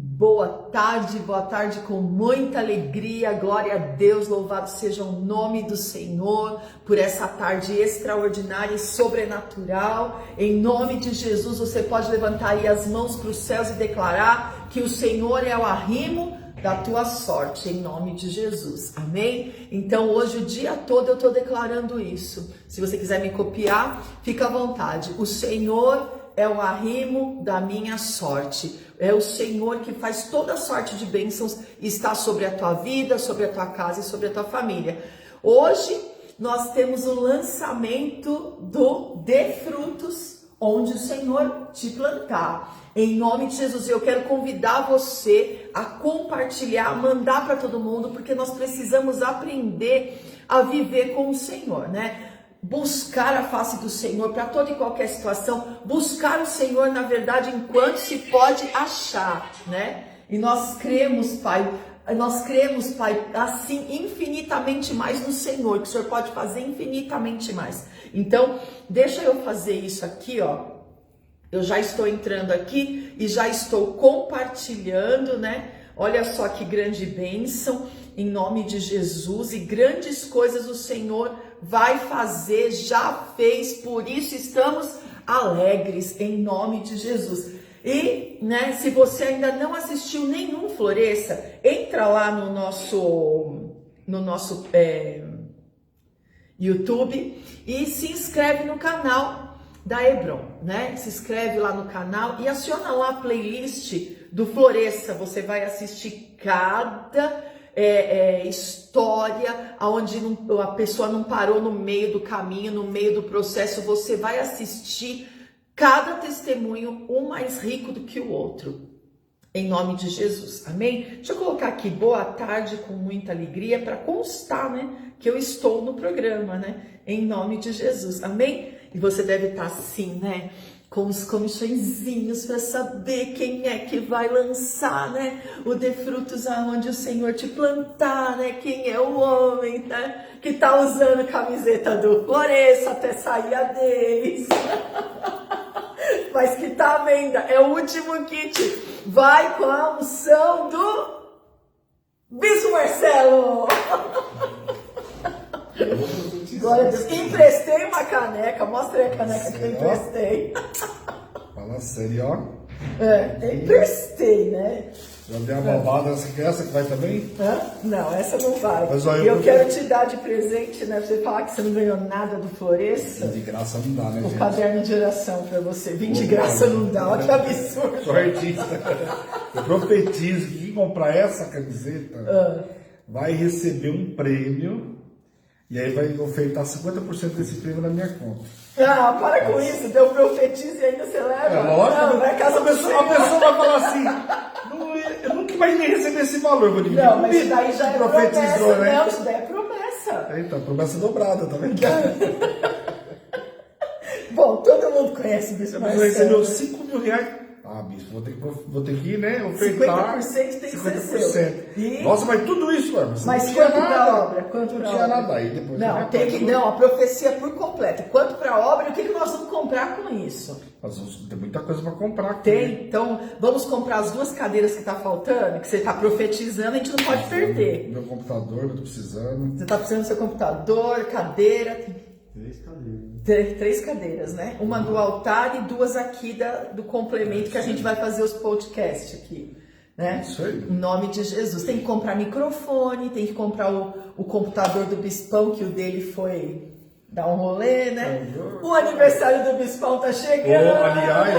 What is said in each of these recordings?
Boa tarde com muita alegria, glória a Deus, louvado seja o nome do Senhor por essa tarde extraordinária e sobrenatural. Em nome de Jesus, você pode levantar aí as mãos para os céus e declarar que o Senhor é o arrimo da tua sorte, em nome de Jesus, amém? Então hoje o dia todo eu estou declarando isso. Se você quiser me copiar, fica à vontade. O Senhor é o arrimo da minha sorte. É o Senhor que faz toda sorte de bênçãos e está sobre a tua vida, sobre a tua casa e sobre a tua família. Hoje nós temos o lançamento do Dê Frutos, onde o Senhor te plantar. Em nome de Jesus, eu quero convidar você a compartilhar, mandar para todo mundo, porque nós precisamos aprender a viver com o Senhor, né? Buscar a face do Senhor para toda e qualquer situação, buscar o Senhor, na verdade, enquanto se pode achar, né? E nós cremos, Pai, assim, infinitamente mais no Senhor, que o Senhor pode fazer infinitamente mais. Então, deixa eu fazer isso aqui, ó. Eu já estou entrando aqui e já estou compartilhando, né? Olha só que grande bênção, em nome de Jesus, e grandes coisas o Senhor vai fazer, já fez, por isso estamos alegres, em nome de Jesus. E, né, se você ainda não assistiu nenhum Floresça, entra lá no nosso YouTube e se inscreve no canal da Hebron, né? Se inscreve lá no canal e aciona lá a playlist do Floresça. Você vai assistir cada história onde a pessoa não parou no meio do caminho, no meio do processo. Você vai assistir cada testemunho, um mais rico do que o outro, em nome de Jesus, amém? Deixa eu colocar aqui, boa tarde, com muita alegria, para constar, né, que eu estou no programa, né, em nome de Jesus, amém? E você deve estar assim, né, com os comichõezinhos para saber quem é que vai lançar, né, o Dê Frutos aonde o Senhor te plantar, né, quem é o homem, né, que tá usando a camiseta do Floresça até sair a deles, mas que tá à venda, é o último kit, vai com a unção do Bispo Marcelo. Glória a Deus. Emprestei uma caneca. Mostra aí a caneca que eu emprestei. Fala sério, ó. Emprestei, né? Já dei uma babada essa que vai também? Não, essa não vai. Mas, ó, eu quero te dar de presente, né? Pra você falar que você não ganhou nada do Floresça. De graça não dá, né, o gente? Caderno de oração pra você. Vim de graça não dá. Olha que absurdo. Sou artista. Eu profetizo que quem comprar essa camiseta vai receber um prêmio. E aí vai ofertar 50% desse prêmio na minha conta. Ah, para com isso, deu profetiza e ainda você leva. É lógico. Não, vai casa a pessoa vai falar assim, eu nunca imaginei receber esse valor. Eu vou dividir não, mas isso daí já é promessa, né? Não, isso daí é promessa. Então, promessa dobrada, tá vendo? Bom, todo mundo conhece o Bispo Mas Marcelo. recebeu 5 mil reais. Ah, bispo, vou ter que, né, ofertar 50% tem que ser 50%. seu. E... Nossa, mas tudo isso, mano. Mas quanto para obra? Quanto não para tinha obra? nada aí depois. Não, tem que não, a profecia por completo. Quanto para a obra, o que nós vamos comprar com isso? Nós vamos ter muita coisa para comprar aqui. Tem, então vamos comprar as 2 cadeiras que tá faltando, que você tá profetizando, a gente não pode perder. Meu computador, eu tô precisando. Você tá precisando do seu computador, cadeira, tem 3 cadeiras. 3 cadeiras, né? Uma do altar e 2 aqui do complemento que a gente vai fazer os podcasts aqui, né? Isso aí. Em nome de Jesus. Tem que comprar microfone, tem que comprar o computador do Bispão, que o dele foi dar um rolê, né? O aniversário do Bispão tá chegando. Aliás,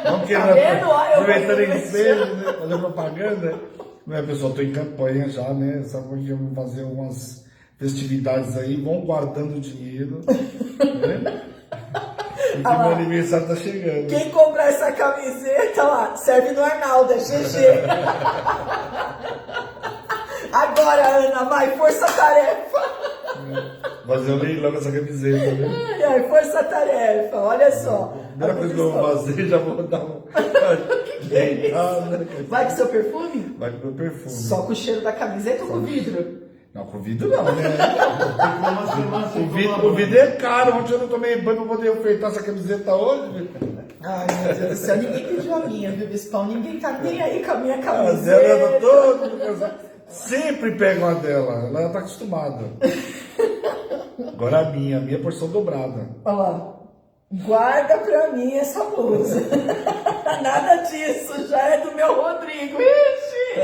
vamos querer aproveitando em espelho, né? Fazer propaganda. Né, pessoal, tô em campanha já, né? Sabe que vamos fazer umas festividades aí, vão guardando dinheiro, né? Porque meu aniversário tá chegando. Quem comprar essa camiseta lá, serve no Arnaldo, é GG. Agora, Ana, vai, força-tarefa. Fazer um leilão com essa camiseta, né? Ai, força-tarefa, olha só. A primeira coisa que eu vou fazer, já vou dar um... Vai com seu perfume? Vai com meu perfume. Só com o cheiro da camiseta ou com o vidro? Não, com vidro não, né? Tem O vidro é caro. Ontem eu não tomei banho pra poder ofertar essa camiseta hoje. Ai, meu Deus do céu, ninguém pediu a minha, viu, Bispão? Ninguém tá nem aí com a minha A camiseta. dela tá toda. Sempre pega uma dela, ela tá acostumada. Agora a minha é porção dobrada. Olha lá, guarda pra mim essa blusa. Nada disso, já é do meu Rodrigo. Ixi!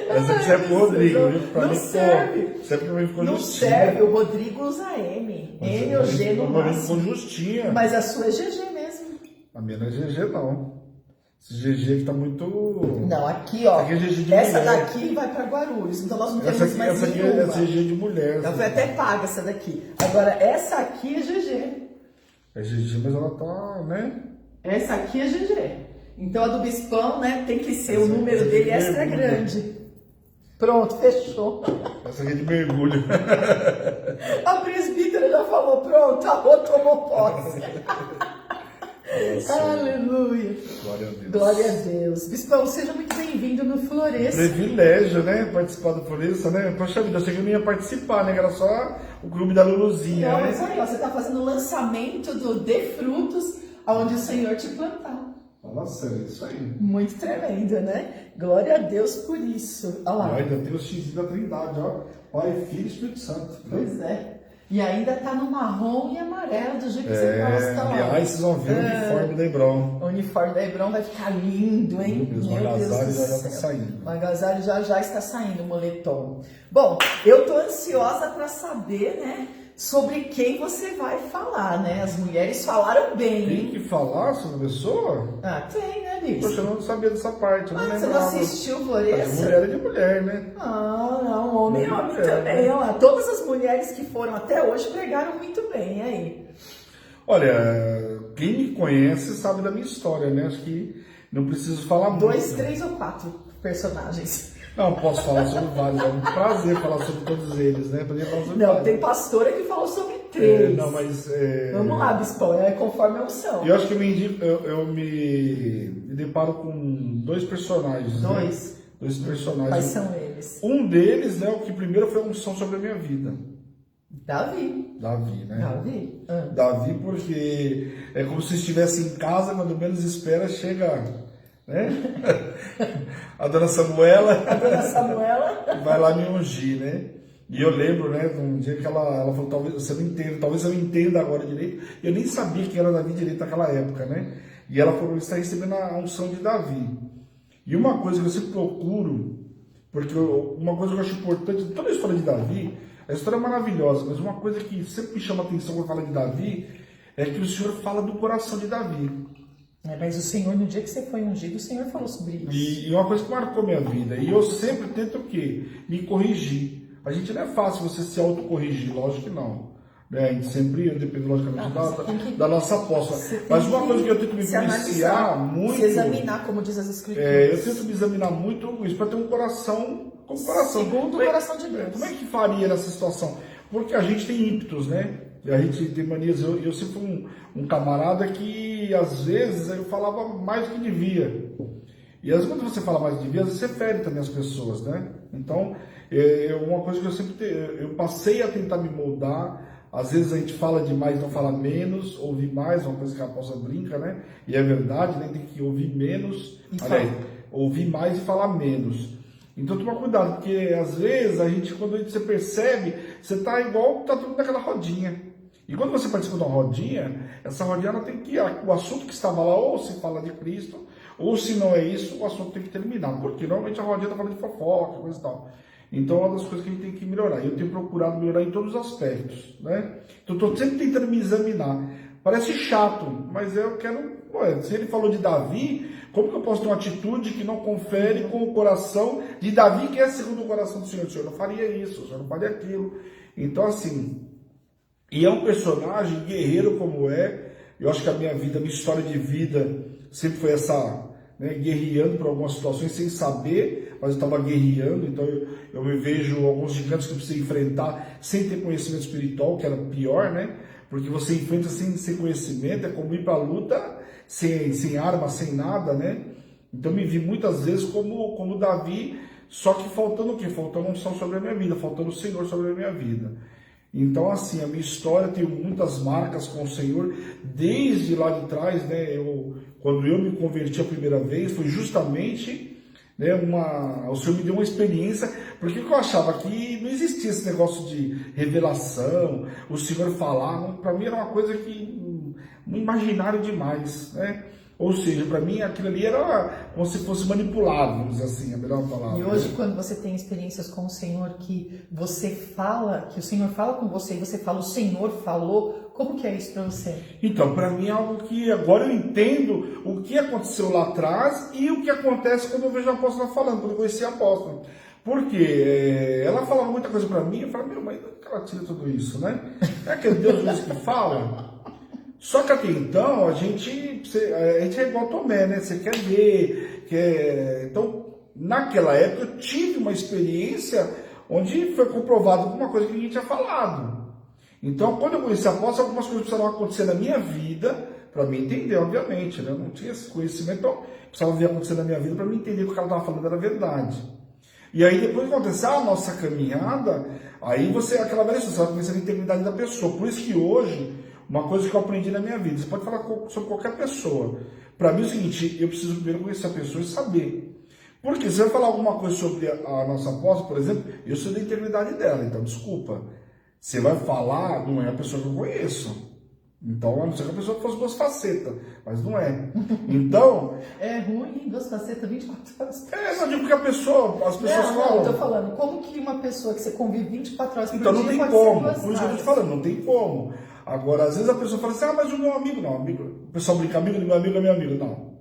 Essa aqui serve pro Rodrigo, viu? Pra não mim serve. Serve pra mim ficou Não justinha. serve, o Rodrigo usa M. M ou G no Pra mim máximo. ficou justinha. Mas a sua é GG mesmo. A minha não é GG, não. Esse GG aqui tá muito. Não, aqui, ó. Aqui é GG de essa mulher. daqui vai pra Guarulhos, então nós não temos Essa mais aqui nenhuma. é GG de mulher. Ela foi até paga essa daqui. Agora, essa aqui é GG. É GG, mas ela tá, né? Essa aqui é GG. Então a do Bispão, né, tem que ser o Essa número aqui é dele de extra mergulho. grande. Pronto, fechou. Essa aqui é de mergulho. A presbítera já falou, pronto, a rua tomou posse. Aleluia. Glória a Deus. Glória a Deus. Bispão, seja muito bem-vindo no Floresça. Privilégio, né? Participar do Floresça, né? Poxa vida, eu achei que eu não ia participar, né? Que era só o clube da Luluzinha, Não, né? mas aí, ó, você está fazendo o lançamento do De Frutos, onde o Senhor te plantar. Fala sério, isso aí. Muito tremendo, né? Glória a Deus por isso. Olha E lá. ainda tem o X da Trindade, ó. Pai, Filho e Espírito Santo. Né? Pois é. E ainda tá no marrom e amarelo, do jeito que você gosta lá. Aliás, vocês vão ver o uniforme da Hebron. O uniforme da Hebron vai ficar lindo, hein? O agasalho já está saindo. O agasalho já está saindo, o moletom. Bom, eu tô ansiosa para saber, né, sobre quem você vai falar, né? As mulheres falaram bem, Tem hein? que falar sobre a pessoa? Ah, tem, né, Liz? Poxa, eu não sabia dessa parte. Eu não Ah, você não lembrava. assistiu Mas Floresça? mulher é de mulher, né? Ah, não, homem é homem Mulher, também. né? Olha lá, todas as mulheres que foram até hoje pregaram muito bem, e aí? Olha, quem me conhece sabe da minha história, né? Acho que não preciso falar muito. 2, 3 ou 4 personagens. Não, posso falar sobre vários. É um prazer falar sobre todos eles, né? Poderia falar sobre Não, vários. tem pastora que falou sobre 3. Não, mas... Vamos lá, Bispão, é conforme a unção. Eu acho que eu me deparo com dois personagens. Dois? Né? Dois personagens. Quais são eles? Um deles, né, o que primeiro foi a unção sobre a minha vida. Davi. Davi, né? Davi? Davi, porque é como se estivesse em casa, quando menos espera, chega, né? A dona Samuela. A dona Samuela. Vai lá me ungir, né? E eu lembro, né, de um dia que ela falou, talvez você não entenda, talvez eu não entenda agora direito. Eu nem sabia que era Davi direito naquela época, né? E ela falou, está recebendo a unção de Davi. E uma coisa que eu sempre procuro, porque uma coisa que eu acho importante, toda a história de Davi, a história é maravilhosa, mas uma coisa que sempre me chama a atenção quando fala de Davi, é que o Senhor fala do coração de Davi. Mas o Senhor, no dia que você foi ungido, o Senhor falou sobre isso. E uma coisa que marcou minha vida, e eu sempre tento o quê? Me corrigir. A gente não é fácil você se autocorrigir, lógico que não. Né? A gente sempre depende, logicamente, da nossa apóstola. Mas uma coisa que eu tento me policiar muito. Se examinar, como diz as Escrituras. Eu tento me examinar muito isso para ter um coração como coração. Segundo o coração de Deus. Como é que faria nessa situação? Porque a gente tem ímpetos, né? A gente tem manias. Eu sempre fui um camarada que, às vezes, eu falava mais do que devia. E às vezes, quando você fala mais do que devia, às vezes você fere também as pessoas, né? Então, uma coisa que eu sempre eu passei a tentar me moldar. Às vezes a gente fala demais, não fala menos, ouvir mais, uma coisa que a apóstola brinca, né? E é verdade, né? Tem que ouvir menos, ouvir mais e falar menos. Então toma cuidado, porque às vezes a gente, quando você percebe, você tá igual, tá tudo naquela rodinha. E quando você participa de uma rodinha, essa rodinha ela tem que, o assunto que estava lá, ou se fala de Cristo, ou se não é isso, o assunto tem que terminar. Porque normalmente a rodinha tá falando de fofoca, coisa e tal. Então é uma das coisas que a gente tem que melhorar. Eu tenho procurado melhorar em todos os aspectos, né? Então estou sempre tentando me examinar. Parece chato, mas eu quero... se ele falou de Davi, como que eu posso ter uma atitude que não confere com o coração de Davi, que é segundo o coração do Senhor? O Senhor não faria isso, o Senhor não faria aquilo. Então assim, e é um personagem guerreiro como é. Eu acho que a minha vida, a minha história de vida sempre foi essa... guerreando por algumas situações sem saber, mas eu estava guerreando, então eu me vejo alguns gigantes que eu precisei enfrentar sem ter conhecimento espiritual, que era pior, né? Porque você enfrenta sem conhecimento, é como ir para a luta sem arma, sem nada, né? Então me vi muitas vezes como Davi, só que faltando o quê? Faltando unção sobre a minha vida, faltando o Senhor sobre a minha vida. Então, assim, a minha história tem muitas marcas com o Senhor, desde lá de trás, né? Quando eu me converti a primeira vez, foi justamente, né, o Senhor me deu uma experiência, porque eu achava que não existia esse negócio de revelação, o Senhor falar, para mim era uma coisa que, um imaginário demais, né? Ou seja, para mim aquilo ali era como se fosse manipulado, vamos dizer assim, a melhor palavra. E hoje, quando você tem experiências com o Senhor, que você fala, que o Senhor fala com você e você fala, o Senhor falou, como que é isso para você? Então, para mim é algo que agora eu entendo o que aconteceu lá atrás e o que acontece quando eu vejo a apóstola falando, quando eu conheci a apóstola. Porque ela falava muita coisa para mim, eu falava, meu, mas onde que ela tira tudo isso, né? É aquele Deus mesmo que fala. Só que até então a gente é igual Tomé, né? Você quer ver, Então, naquela época eu tive uma experiência onde foi comprovado alguma coisa que ninguém tinha falado. Então, quando eu conheci a apóstola, algumas coisas precisavam acontecer na minha vida, para mim entender, obviamente, né? Eu não tinha esse conhecimento, então precisava vir acontecer na minha vida para mim entender que o que ela estava falando era verdade. E aí, depois de acontecer a nossa caminhada, aí aquela velha história, você vai conhecer a integridade da pessoa. Por isso que hoje, uma coisa que eu aprendi na minha vida, você pode falar sobre qualquer pessoa. Para mim é o seguinte, eu preciso primeiro conhecer a pessoa e saber. Porque se eu falar alguma coisa sobre a nossa apóstola, por exemplo, eu sou da integridade dela, então desculpa. Você vai falar, não é a pessoa que eu conheço. Então, a não ser que a pessoa fosse duas facetas, mas não é. Então... É ruim, duas facetas, 24 horas. Não digo que as pessoas falam. Não, eu tô falando, como que uma pessoa que você convive 24 horas por então, dia não tem pode como, ser duas por isso que eu tô te falando, não tem como. Agora, às vezes a pessoa fala assim, mas o meu amigo, não, amigo, o pessoal brinca, amigo do meu amigo é meu amigo.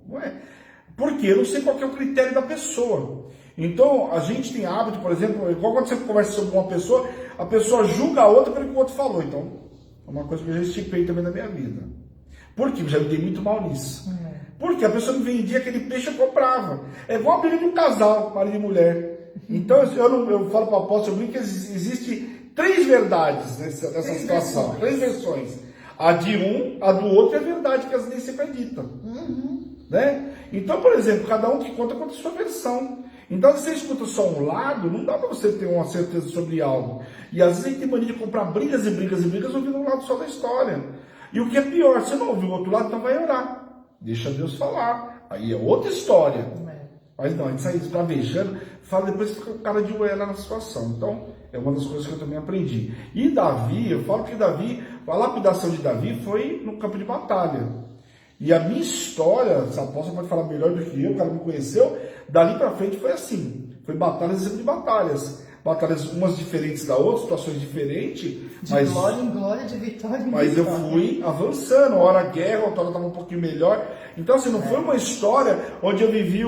Não é. Porque eu não sei qual que é o critério da pessoa. Então, a gente tem hábito, por exemplo, igual quando você conversa sobre uma pessoa, a pessoa julga a outra pelo que o outro falou. Então, é uma coisa que eu já estipei também na minha vida. Por quê? Eu já me dei muito mal nisso. Porque a pessoa me vendia aquele peixe, eu comprava. É igual a briga de um casal, marido e mulher. Então, eu falo para o apóstolo, eu brinco que existe 3 verdades nessa situação, 3 versões. A de um, a do outro é a verdade, que as nem sempre acreditam. Né? Então, por exemplo, cada um que conta a sua versão. Então, se você escuta só um lado, não dá para você ter uma certeza sobre algo. E às vezes a gente tem mania de comprar brigas e brigas e brigas ouvindo um lado só da história. E o que é pior, você não ouviu o outro lado, então vai orar. Deixa Deus falar. Aí é outra história. Mas não, a gente sai esbravejando, fala, depois fica o cara de ué lá na situação. Então, é uma das coisas que eu também aprendi. E Davi, eu falo que a lapidação de Davi foi no campo de batalha. E a minha história, essa apóstola pode falar melhor do que eu, o cara me conheceu, dali pra frente foi assim. Foi batalhas e de batalhas. Batalhas umas diferentes da outra, situações diferentes. De glória em glória, de vitória em mas vitória. eu fui avançando, uma hora a guerra, outra hora estava um pouquinho melhor. Então, assim, não foi uma história onde eu vivi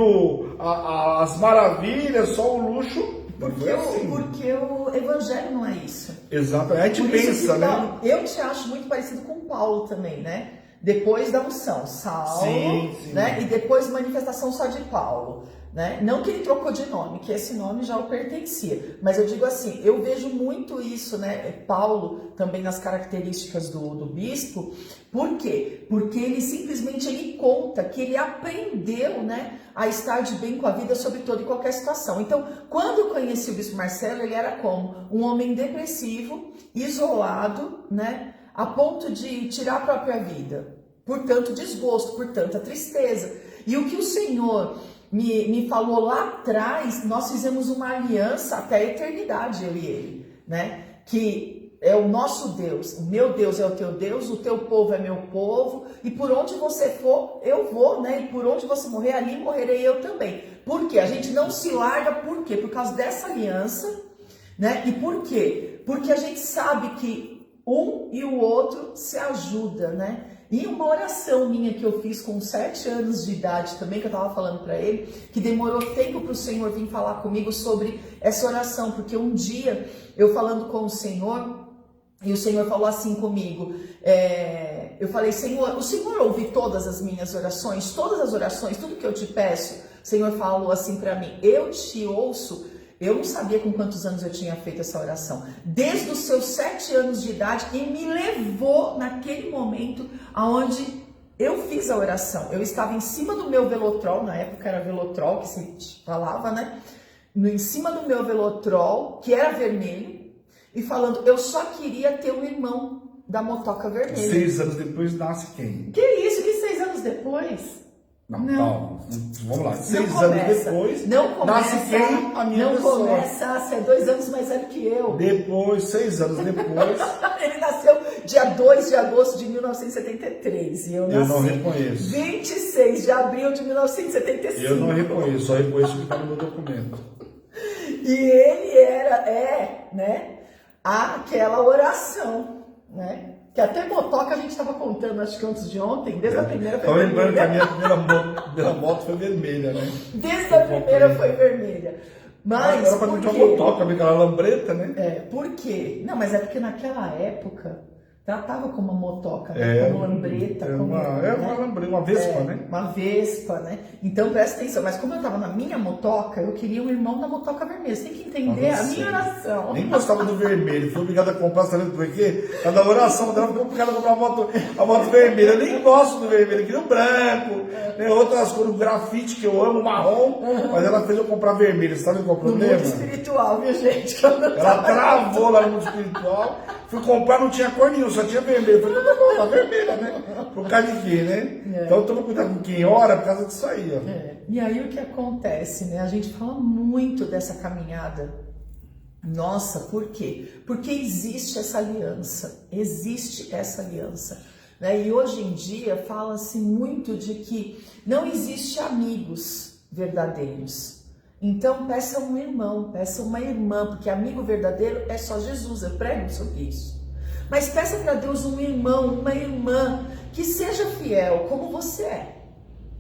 as maravilhas, só o luxo. Porque o evangelho não é isso. Exato, a gente pensa, né? Eu te acho muito parecido com Paulo também, né? Depois da unção, Saulo, sim. né? E depois manifestação só de Paulo. Né? Não que ele trocou de nome, que esse nome já o pertencia, mas eu digo assim, eu vejo muito isso, né? Paulo também nas características do bispo. Por quê? Porque ele conta que ele aprendeu, né, a estar de bem com a vida sobre toda e qualquer situação. Então, quando eu conheci o bispo Marcelo, ele era como um homem depressivo, isolado, né, a ponto de tirar a própria vida, por tanto desgosto, por tanta tristeza. E o que o Senhor me falou lá atrás, nós fizemos uma aliança até a eternidade, eu e ele, né? Que é o nosso Deus, o meu Deus é o teu Deus, o teu povo é meu povo, e por onde você for, eu vou, né? E por onde você morrer, ali morrerei eu também. Por quê? A gente não se larga, por quê? Por causa dessa aliança, né? E por quê? Porque a gente sabe que um e o outro se ajudam, né? E uma oração minha que eu fiz com 7 anos de idade também, que eu estava falando para ele, que demorou tempo para o Senhor vir falar comigo sobre essa oração, porque um dia eu falando com o Senhor, e o Senhor falou assim comigo, eu falei, Senhor, o Senhor ouve todas as minhas orações, todas as orações, tudo que eu te peço? O Senhor falou assim para mim, eu te ouço. Eu não sabia com quantos anos eu tinha feito essa oração. Desde os seus 7 anos de idade, e me levou naquele momento aonde eu fiz a oração. Eu estava em cima do meu Velotrol, na época era Velotrol que se falava, né? em cima do meu velotrol, que era vermelho, e falando, eu só queria ter um irmão da motoca vermelha. 6 anos depois nasce quem? Que isso? Que 6 anos depois? Não, calma. Vamos lá. 6 anos depois, nasce quem? A minha pessoa. Não começa, você é 2 anos mais velho que eu. Depois, 6 anos depois. Ele nasceu dia 2 de agosto de 1973. E eu nasci não reconheço. 26 de abril de 1975. Eu não reconheço, só reconheço o que está no meu documento. E ele né, aquela oração, né? Que até motoca a gente estava contando, acho que antes de ontem, desde a primeira foi vermelha. Estou lembrando que a minha primeira moto foi vermelha, né? Desde a primeira foi vermelha. Mas era para não ter uma motoca, aquela lambreta, né? Por quê? Não, mas é porque naquela época tratava como uma motoca, como lambreta. Uma vespa, né? Uma vespa, né? Então presta atenção, mas como eu estava na minha motoca, eu queria um irmão da motoca vermelha. Você tem que entender a minha oração. Nem gostava do vermelho, fui obrigado a comprar, sabe por quê? Cada oração dela, fui obrigado a comprar a moto vermelha. Eu nem gosto do vermelho, eu queria o branco, né? Outras cores, o grafite que eu amo, marrom, mas ela fez eu comprar vermelho. Você sabe qual é o problema? No mundo espiritual, viu, gente? Ela travou lá no mundo espiritual. Fui comprar, não tinha cor nenhuma, só tinha vermelho. Eu falei, não, tá vermelha, né? Por causa de quê, né? Então toma cuidado com quem ora por causa disso aí, ó. E aí o que acontece, né? A gente fala muito dessa caminhada. Nossa, por quê? Porque existe essa aliança. Existe essa aliança. Né? E hoje em dia fala-se muito de que não existe amigos verdadeiros. Então peça um irmão, peça uma irmã, porque amigo verdadeiro é só Jesus, eu prego sobre isso. Mas peça para Deus um irmão, uma irmã, que seja fiel como você é,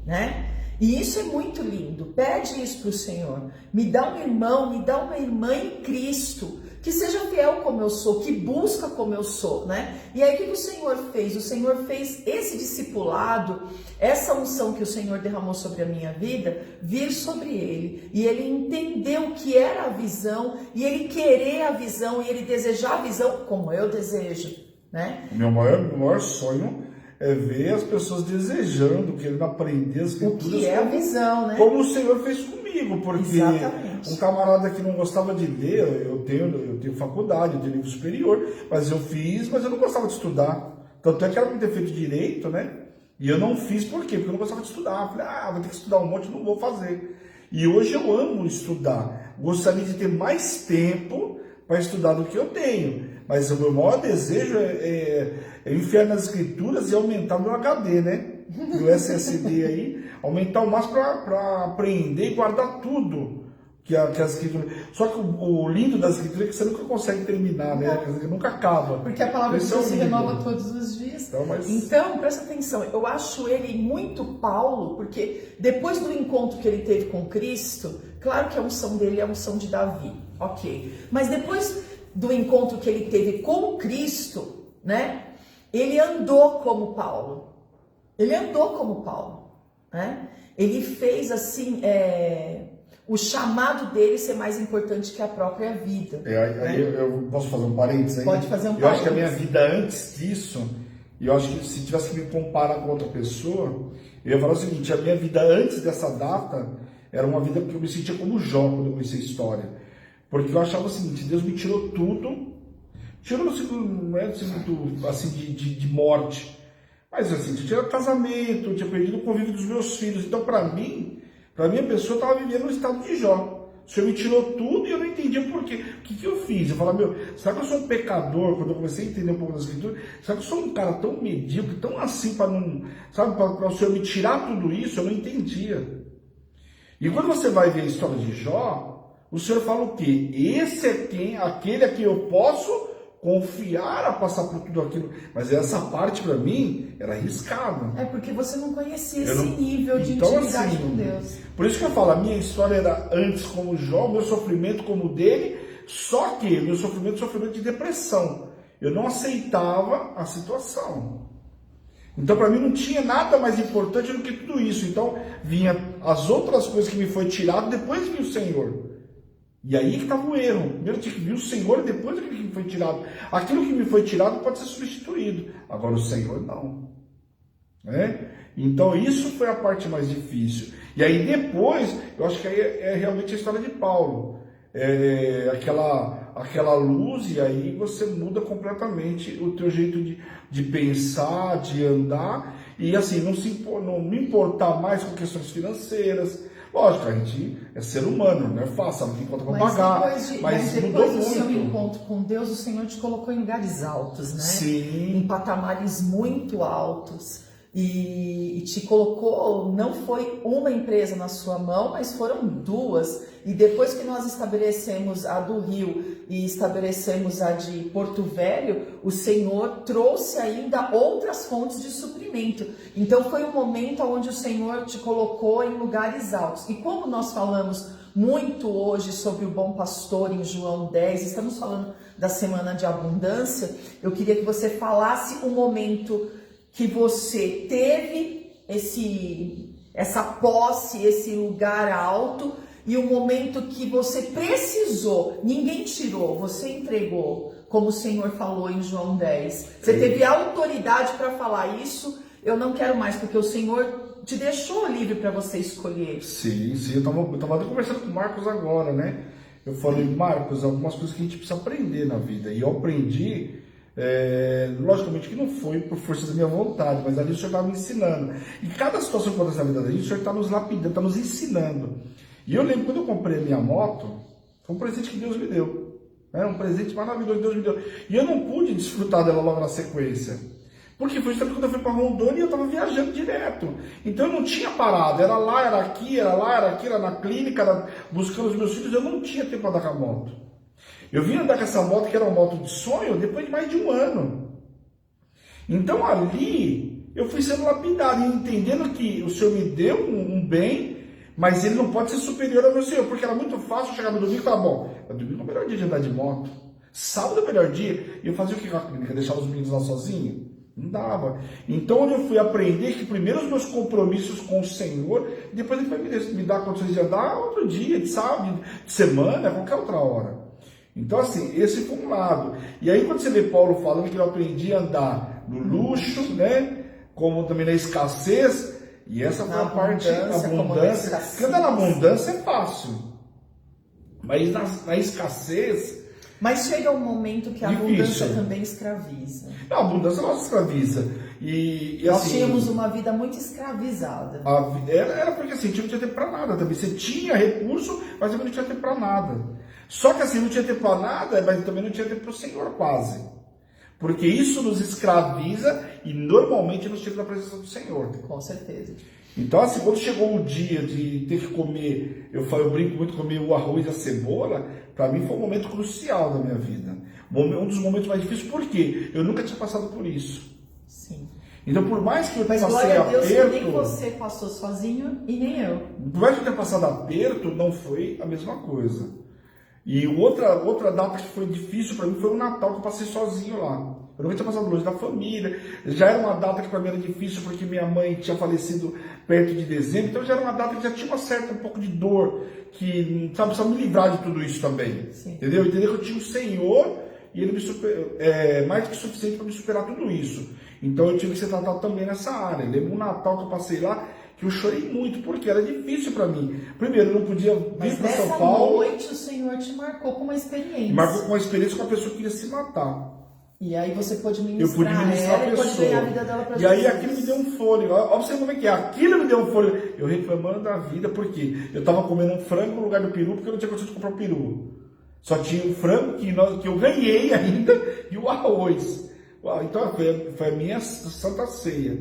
né? E isso é muito lindo, pede isso para o Senhor. Me dá um irmão, me dá uma irmã em Cristo, que seja fiel como eu sou, que busca como eu sou, né? E aí o que o Senhor fez? O Senhor fez esse discipulado, essa unção que o Senhor derramou sobre a minha vida, vir sobre ele. E ele entendeu o que era a visão, e ele querer a visão, e ele desejar a visão como eu desejo, né? O meu maior sonho é ver as pessoas desejando, querendo aprender as escrituras. O que é a visão, né? Como o Senhor fez comigo, porque exatamente. Um camarada que não gostava de ler, eu tenho faculdade, eu tenho nível superior, mas eu fiz, mas eu não gostava de estudar. Tanto é que era para ter feito direito, né? E eu não fiz, por quê? Porque eu não gostava de estudar. Eu falei, vou ter que estudar um monte, não vou fazer. E hoje eu amo estudar. Gostaria de ter mais tempo para estudar do que eu tenho. Mas o meu maior desejo é enfiar nas escrituras e aumentar o meu HD, né? Meu SSD aí, aumentar o máximo para aprender e guardar tudo que as escrituras. Só que o lindo das escrituras é que você nunca consegue terminar, né? Quer dizer, nunca acaba. Porque a palavra de Deus se renova todos os dias. Então, presta atenção, eu acho ele muito Paulo, porque depois do encontro que ele teve com Cristo, claro que a unção dele é a unção de Davi, ok. Mas depois do encontro que ele teve com Cristo, né? Ele andou como Paulo. Ele andou como Paulo, né? Ele fez assim, o chamado dele ser mais importante que a própria vida. Aí eu posso fazer um parênteses aí? Pode fazer um parênteses. Eu acho que a minha vida antes disso, e eu acho que se tivesse que me comparar com outra pessoa, eu ia falar o seguinte, a minha vida antes dessa data era uma vida que eu me sentia como Jó quando eu comecei a história. Porque eu achava o seguinte, Deus me tirou tudo, tirou não é assim de morte, mas assim, tinha casamento, tinha perdido o convívio dos meus filhos. Então, para mim a pessoa estava vivendo no estado de Jó. O Senhor me tirou tudo e eu não entendia o porquê. O que eu fiz? Eu falava, será que eu sou um pecador? Quando eu comecei a entender um pouco das escrituras, será que eu sou um cara tão medíocre, tão assim, para o Senhor me tirar tudo isso? Eu não entendia. E quando você vai ver a história de Jó, o Senhor fala o quê? Esse é aquele a quem eu posso confiar a passar por tudo aquilo. Mas essa parte para mim era arriscada. É porque você não conhecia esse nível de então, intimidade assim, com Deus. Por isso que eu falo, a minha história era antes como Jó, meu sofrimento como o dele, só que meu sofrimento de depressão. Eu não aceitava a situação. Então para mim não tinha nada mais importante do que tudo isso. Então vinha as outras coisas que me foi tirado, depois vinha o Senhor. E aí que estava o erro. Primeiro tinha que vir o Senhor e depois aquilo que me foi tirado. Aquilo que me foi tirado pode ser substituído. Agora o Senhor não. né? Então isso foi a parte mais difícil. E aí depois, eu acho que aí é realmente a história de Paulo. Aquela luz, e aí você muda completamente o teu jeito de pensar, de andar, e assim, não me importar mais com questões financeiras. Lógico, a gente é ser humano, não é fácil, não tem conta para pagar. Mas depois do seu encontro com Deus, o Senhor te colocou em lugares altos, né? Sim. Em patamares muito altos. E te colocou, não foi uma empresa na sua mão, mas foram duas. E depois que nós estabelecemos a do Rio e estabelecemos a de Porto Velho, o Senhor trouxe ainda outras fontes de suprimento. Então foi um momento onde o Senhor te colocou em lugares altos. E como nós falamos muito hoje sobre o bom pastor em João 10, estamos falando da semana de abundância, eu queria que você falasse um momento que você teve essa posse, esse lugar alto, e o momento que você precisou, ninguém tirou, você entregou, como o Senhor falou em João 10. Você teve autoridade para falar isso, eu não quero mais, porque o Senhor te deixou livre para você escolher. Sim, eu tava conversando com o Marcos agora, né? Eu falei, Marcos, algumas coisas que a gente precisa aprender na vida, e eu aprendi. Logicamente que não foi por força da minha vontade, mas ali o Senhor estava me ensinando. E cada situação que acontece na vida da gente, o Senhor está nos lapidando, está nos ensinando. E eu lembro quando eu comprei a minha moto, foi um presente que Deus me deu. Um presente maravilhoso que Deus me deu. E eu não pude desfrutar dela logo na sequência. Porque foi justamente quando eu fui para Rondônia e eu estava viajando direto. Então eu não tinha parado. Era lá, era aqui, era lá, era aqui, era na clínica, era buscando os meus filhos. Eu não tinha tempo para andar com a moto. Eu vim andar com essa moto, que era uma moto de sonho, depois de mais de um ano. Então ali, eu fui sendo lapidado e entendendo que o Senhor me deu um bem, mas ele não pode ser superior ao meu Senhor, porque era muito fácil chegar no domingo e falar, bom, domingo é o melhor dia de andar de moto, sábado é o melhor dia, e eu fazia o que com a clínica? Deixar os meninos lá sozinhos? Não dava. Então eu fui aprender que primeiro os meus compromissos com o Senhor, e depois ele vai me dar condições de andar outro dia, de sábado, de semana, qualquer outra hora. Então, assim, esse foi um lado. E aí, quando você vê Paulo falando que ele aprendia a andar no luxo, né? Como também na escassez, e essa foi a parte da abundância. Porque andar na abundância é fácil, mas na escassez. Mas chega um momento que a abundância também escraviza. Não, a abundância não escraviza. E nós assim, tínhamos uma vida muito escravizada. Era porque assim, não tinha tempo para nada também. Você tinha recurso, mas também não tinha tempo para nada. Só que assim, não tinha tempo para nada, mas também não tinha tempo para o Senhor quase. Porque isso nos escraviza e normalmente nos tira da presença do Senhor. Com certeza. Então assim, quando chegou o dia de ter que comer, eu brinco muito, comer o arroz e a cebola, para mim foi um momento crucial da minha vida. Um dos momentos mais difíceis, porque eu nunca tinha passado por isso. Sim. Então, por mais que eu passei aperto... Mas glória a Deus que nem você passou sozinho e nem eu. Por mais que eu tenha passado aperto, não foi a mesma coisa. E outra data que foi difícil para mim foi o Natal, que eu passei sozinho lá. Eu nunca tinha passado longe da família. Já era uma data que para mim era difícil, porque minha mãe tinha falecido perto de dezembro. Então já era uma data que já tinha um pouco de dor, que precisava me livrar de tudo isso também. Sim. Entendeu? Entender que eu tinha o Senhor e ele mais do que suficiente para me superar tudo isso. Então eu tive que ser tratado também nessa área. Eu lembro um Natal que eu passei lá, que eu chorei muito, porque era difícil para mim. Primeiro, eu não podia vir para São Paulo. Mas nessa noite o Senhor te marcou com uma experiência. Marcou com uma experiência com a pessoa que queria se matar. E aí você pôde ministrar, eu pude ministrar ela, a pessoa. Pode ganhar a vida dela pra e Jesus. aí aquilo me deu um fôlego. Olha você como é que é. Aquilo me deu um fôlego. Eu reclamando da vida, porque eu estava comendo um frango no lugar do peru, porque eu não tinha condição de comprar o peru. Só tinha o frango que eu ganhei ainda e o arroz. Então foi a minha santa ceia,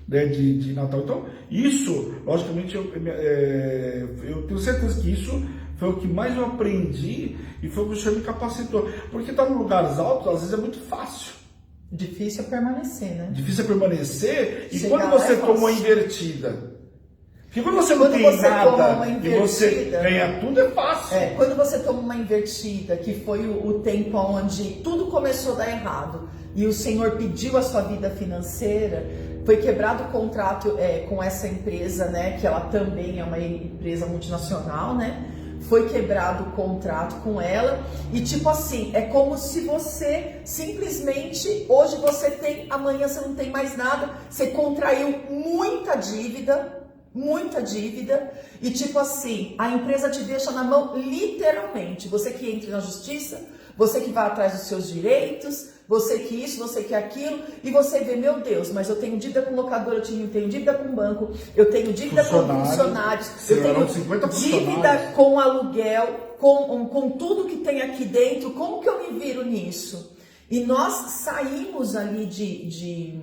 né, de Natal. Então isso, logicamente, eu tenho certeza que isso foi o que mais eu aprendi e foi o que o Senhor me capacitou. Porque estar em lugares altos, às vezes, é muito fácil. Difícil é permanecer, né? Difícil é permanecer. E chegar quando você toma uma invertida? Porque quando você não quando tem você nada e você ganha tudo, é fácil. Quando você toma uma invertida, que foi o tempo onde tudo começou a dar errado, e o Senhor pediu a sua vida financeira, foi quebrado o contrato com essa empresa, né? Que ela também é uma empresa multinacional, né? foi quebrado o contrato com ela, e tipo assim, é como se você simplesmente, hoje você tem, amanhã você não tem mais nada, você contraiu muita dívida, e tipo assim, a empresa te deixa na mão literalmente, você que entra na justiça, você que vai atrás dos seus direitos, você que isso, você que aquilo, e você vê, meu Deus, mas eu tenho dívida com locadora, eu tenho dívida com banco, eu tenho dívida com funcionários, eu tenho dívida com aluguel, com tudo que tem aqui dentro, como que eu me viro nisso? E nós saímos ali de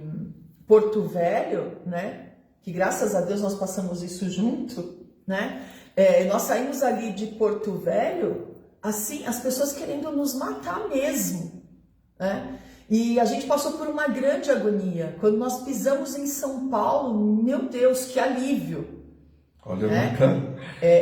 Porto Velho, né? Que graças a Deus nós passamos isso junto, né? Nós saímos ali de Porto Velho, assim, as pessoas querendo nos matar mesmo, né? E a gente passou por uma grande agonia. Quando nós pisamos em São Paulo, meu Deus, que alívio! Olha,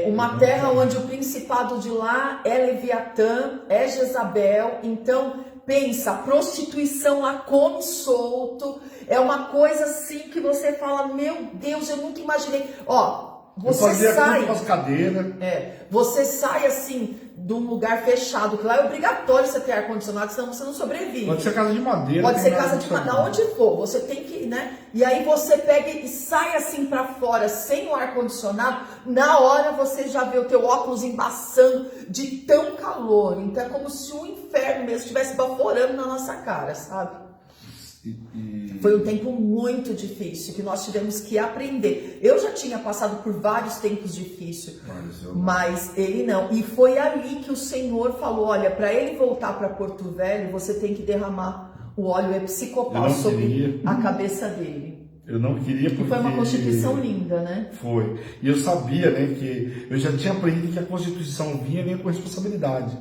uma terra onde o principado de lá é Leviatã, é Jezabel. Então, pensa, a prostituição lá come solto. É uma coisa assim que você fala, meu Deus, eu nunca imaginei. Ó, você sai. Você sai assim de um lugar fechado, que lá é obrigatório você ter ar-condicionado, senão você não sobrevive. Pode ser casa de madeira. Pode ser casa de madeira, onde for, você tem que, né? E aí você pega e sai assim pra fora, sem o ar-condicionado, na hora você já vê o teu óculos embaçando de tão calor. Então é como se o inferno mesmo estivesse baforando na nossa cara, sabe? Foi um tempo muito difícil que nós tivemos que aprender. Eu já tinha passado por vários tempos difíceis, mas ele não. E foi ali que o Senhor falou, olha, para ele voltar para Porto Velho, você tem que derramar o óleo episcopal sobre a cabeça dele. Eu não queria porque... E foi uma Constituição linda, né? Foi. E eu sabia, né, que eu já tinha aprendido que a Constituição vinha com responsabilidade.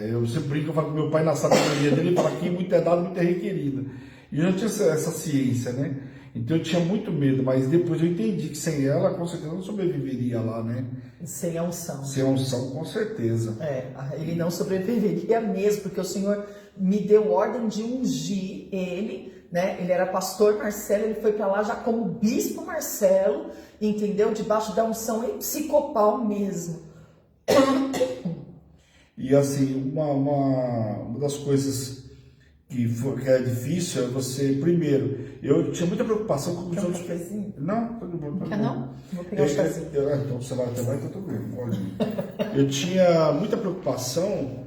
Eu sempre brinco, eu falo que meu pai na sabedoria dele, ele fala que muito é dado, muito é requerido. E eu já tinha essa ciência, né? Então eu tinha muito medo, mas depois eu entendi que sem ela, com certeza, eu não sobreviveria lá, né? Sem a unção. Sem a unção, com certeza. Ele não sobreviveria mesmo, porque o Senhor me deu ordem de ungir ele, né? Ele era pastor Marcelo, ele foi para lá já como bispo Marcelo, entendeu? Debaixo da unção episcopal mesmo. E assim, uma das coisas que é difícil é você, primeiro, eu tinha muita preocupação com os outros. Não, tudo bom. Quer não? Vou pegar o chazinho. Então você vai até lá, então tudo bem, pode ir. Eu tinha muita preocupação,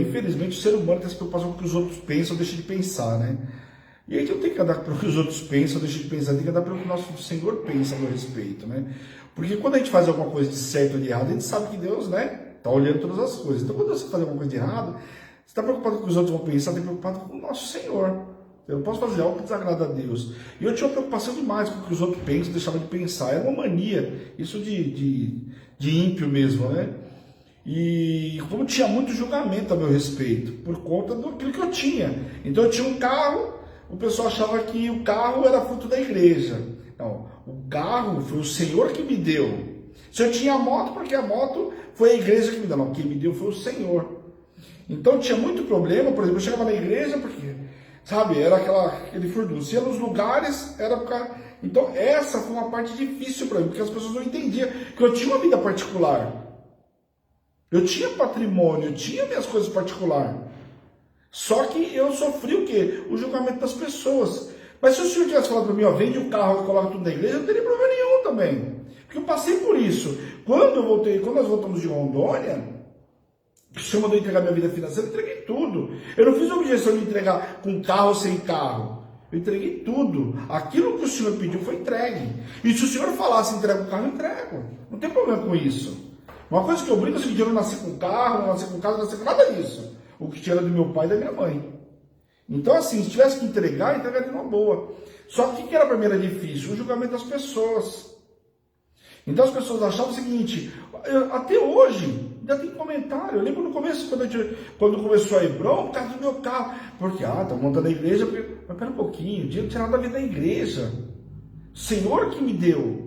infelizmente o ser humano tem essa preocupação com o que os outros pensam, deixa de pensar, né? E aí eu tenho que andar pelo que os outros pensam, deixa de pensar, tem que andar pelo que o nosso Senhor pensa a meu respeito, né? Porque quando a gente faz alguma coisa de certo ou de errado, a gente sabe que Deus, né, tá olhando todas as coisas. Então quando você faz alguma coisa de errado, você está preocupado com o que os outros vão pensar, está preocupado com o nosso Senhor. Eu não posso fazer algo que desagrada a Deus. E eu tinha uma preocupação demais com o que os outros pensam, deixava de pensar. Era uma mania, isso de ímpio mesmo, né? E como tinha muito julgamento a meu respeito, por conta daquilo que eu tinha. Então eu tinha um carro, o pessoal achava que o carro era fruto da igreja. Não, o carro foi o Senhor que me deu. Se eu tinha a moto, porque a moto foi a igreja que me deu. Não, quem me deu foi o Senhor. Então tinha muito problema, por exemplo, eu chegava na igreja porque, sabe, era aquele furdunço. Ia nos lugares, era por causa... Então essa foi uma parte difícil para mim, porque as pessoas não entendiam que eu tinha uma vida particular. Eu tinha patrimônio, eu tinha minhas coisas particulares. Só que eu sofri o quê? O julgamento das pessoas. Mas se o senhor tivesse falado para mim, ó, vende o carro e coloca tudo na igreja, eu não teria problema nenhum também. Porque eu passei por isso. Quando nós voltamos de Rondônia, o senhor mandou entregar minha vida financeira, eu entreguei tudo. Eu não fiz objeção de entregar com carro ou sem carro. Eu entreguei tudo. Aquilo que o senhor pediu foi entregue. E se o senhor falasse entrega o carro, eu entrego. Não tem problema com isso. Uma coisa que eu brinco é que eu não nasci com carro, não nasci com casa, não nasci com nada disso. O que tinha era do meu pai e da minha mãe. Então assim, se tivesse que entregar de uma boa. Só que o que era para mim era difícil? O julgamento das pessoas. Então as pessoas achavam o seguinte, até hoje, ainda tem comentário. Eu lembro no começo, quando começou a Hebron, por causa do meu carro. Porque, tá montando a igreja, mas pera um pouquinho, o dinheiro não tinha nada a ver da igreja. O Senhor que me deu.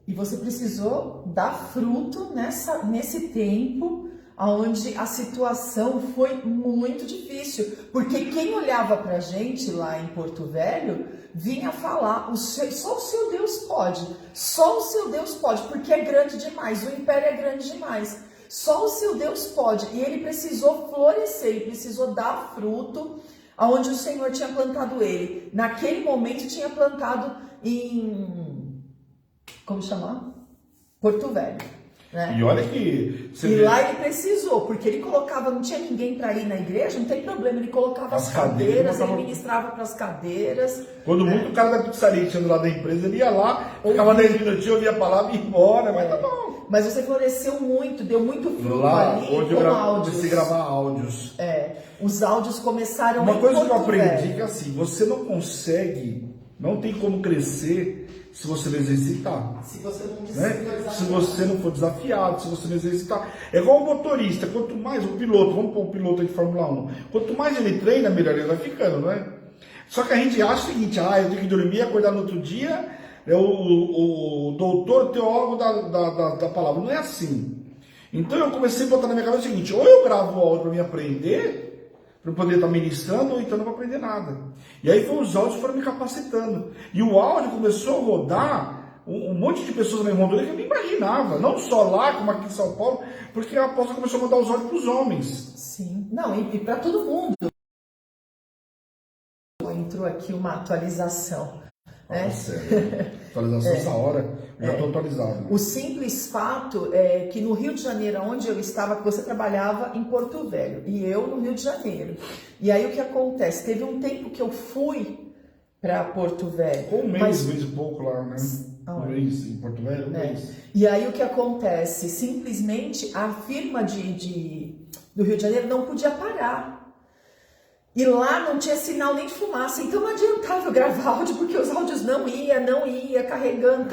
E você precisou dar fruto nesse tempo, onde a situação foi muito difícil, porque quem olhava pra gente lá em Porto Velho vinha falar, só o seu Deus pode, só o seu Deus pode, porque é grande demais, o império é grande demais, só o seu Deus pode, e ele precisou florescer, ele precisou dar fruto aonde o Senhor tinha plantado ele. Naquele momento tinha plantado em, como chamar? Porto Velho. Né? E olha que... lá ele precisou, porque ele colocava, não tinha ninguém para ir na igreja, não tem problema, ele colocava as cadeiras, ele ministrava para as cadeiras. Quando muito o cara da pizzaria tinha do lado da empresa, ele ia lá, ficava 10 minutinhos, ouvia a palavra e ia embora, mas tá bom. Mas você floresceu muito, deu muito fruto lá, ali onde com eu áudios. comecei a gravar áudios. Os áudios começaram Uma coisa que eu Porto aprendi Velho. é que assim, você não consegue, não tem como crescer se você não exercitar. Se você não Se você não for desafiado, se você não exercitar. É igual o motorista, quanto mais o piloto, vamos pôr o piloto aí de Fórmula 1, quanto mais ele treina, melhor ele vai ficando, não é? Só que a gente acha o seguinte, eu tenho que dormir, acordar no outro dia, é o doutor teólogo da palavra. Não é assim. Então eu comecei a botar na minha cabeça o seguinte, ou eu gravo o áudio para me aprender, para eu poder estar ministrando, ou então não vou aprender nada. E aí os áudios foram me capacitando. E o áudio começou a rodar, um monte de pessoas na Rondônia que eu nem imaginava. Não só lá, como aqui em São Paulo, porque a apóstola começou a mandar os áudios para os homens. Sim, não, e para todo mundo. Entrou aqui uma atualização. Atualização essa hora, eu já estou atualizado. O simples fato é que no Rio de Janeiro, onde eu estava, você trabalhava em Porto Velho e eu no Rio de Janeiro. E aí o que acontece? Teve um tempo que eu fui para Porto Velho. Um mês e pouco lá, né? Um mês em Porto Velho, mês. E aí o que acontece? Simplesmente a firma do Rio de Janeiro não podia parar. E lá não tinha sinal nem de fumaça, então não adiantava eu gravar áudio, porque os áudios não ia, carregando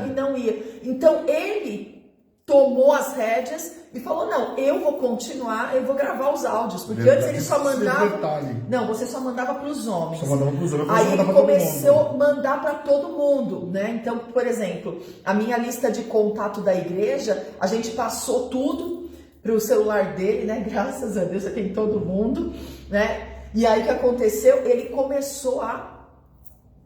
e não ia. Então ele tomou as rédeas e falou, não, eu vou continuar, eu vou gravar os áudios, porque antes ele só mandava... Não, você só mandava para os homens. Só mandava para os homens. Aí ele começou a mandar para todo mundo, né? Então, por exemplo, a minha lista de contato da igreja, a gente passou tudo para o celular dele, né? Graças a Deus, tem todo mundo, né? E aí o que aconteceu? Ele começou a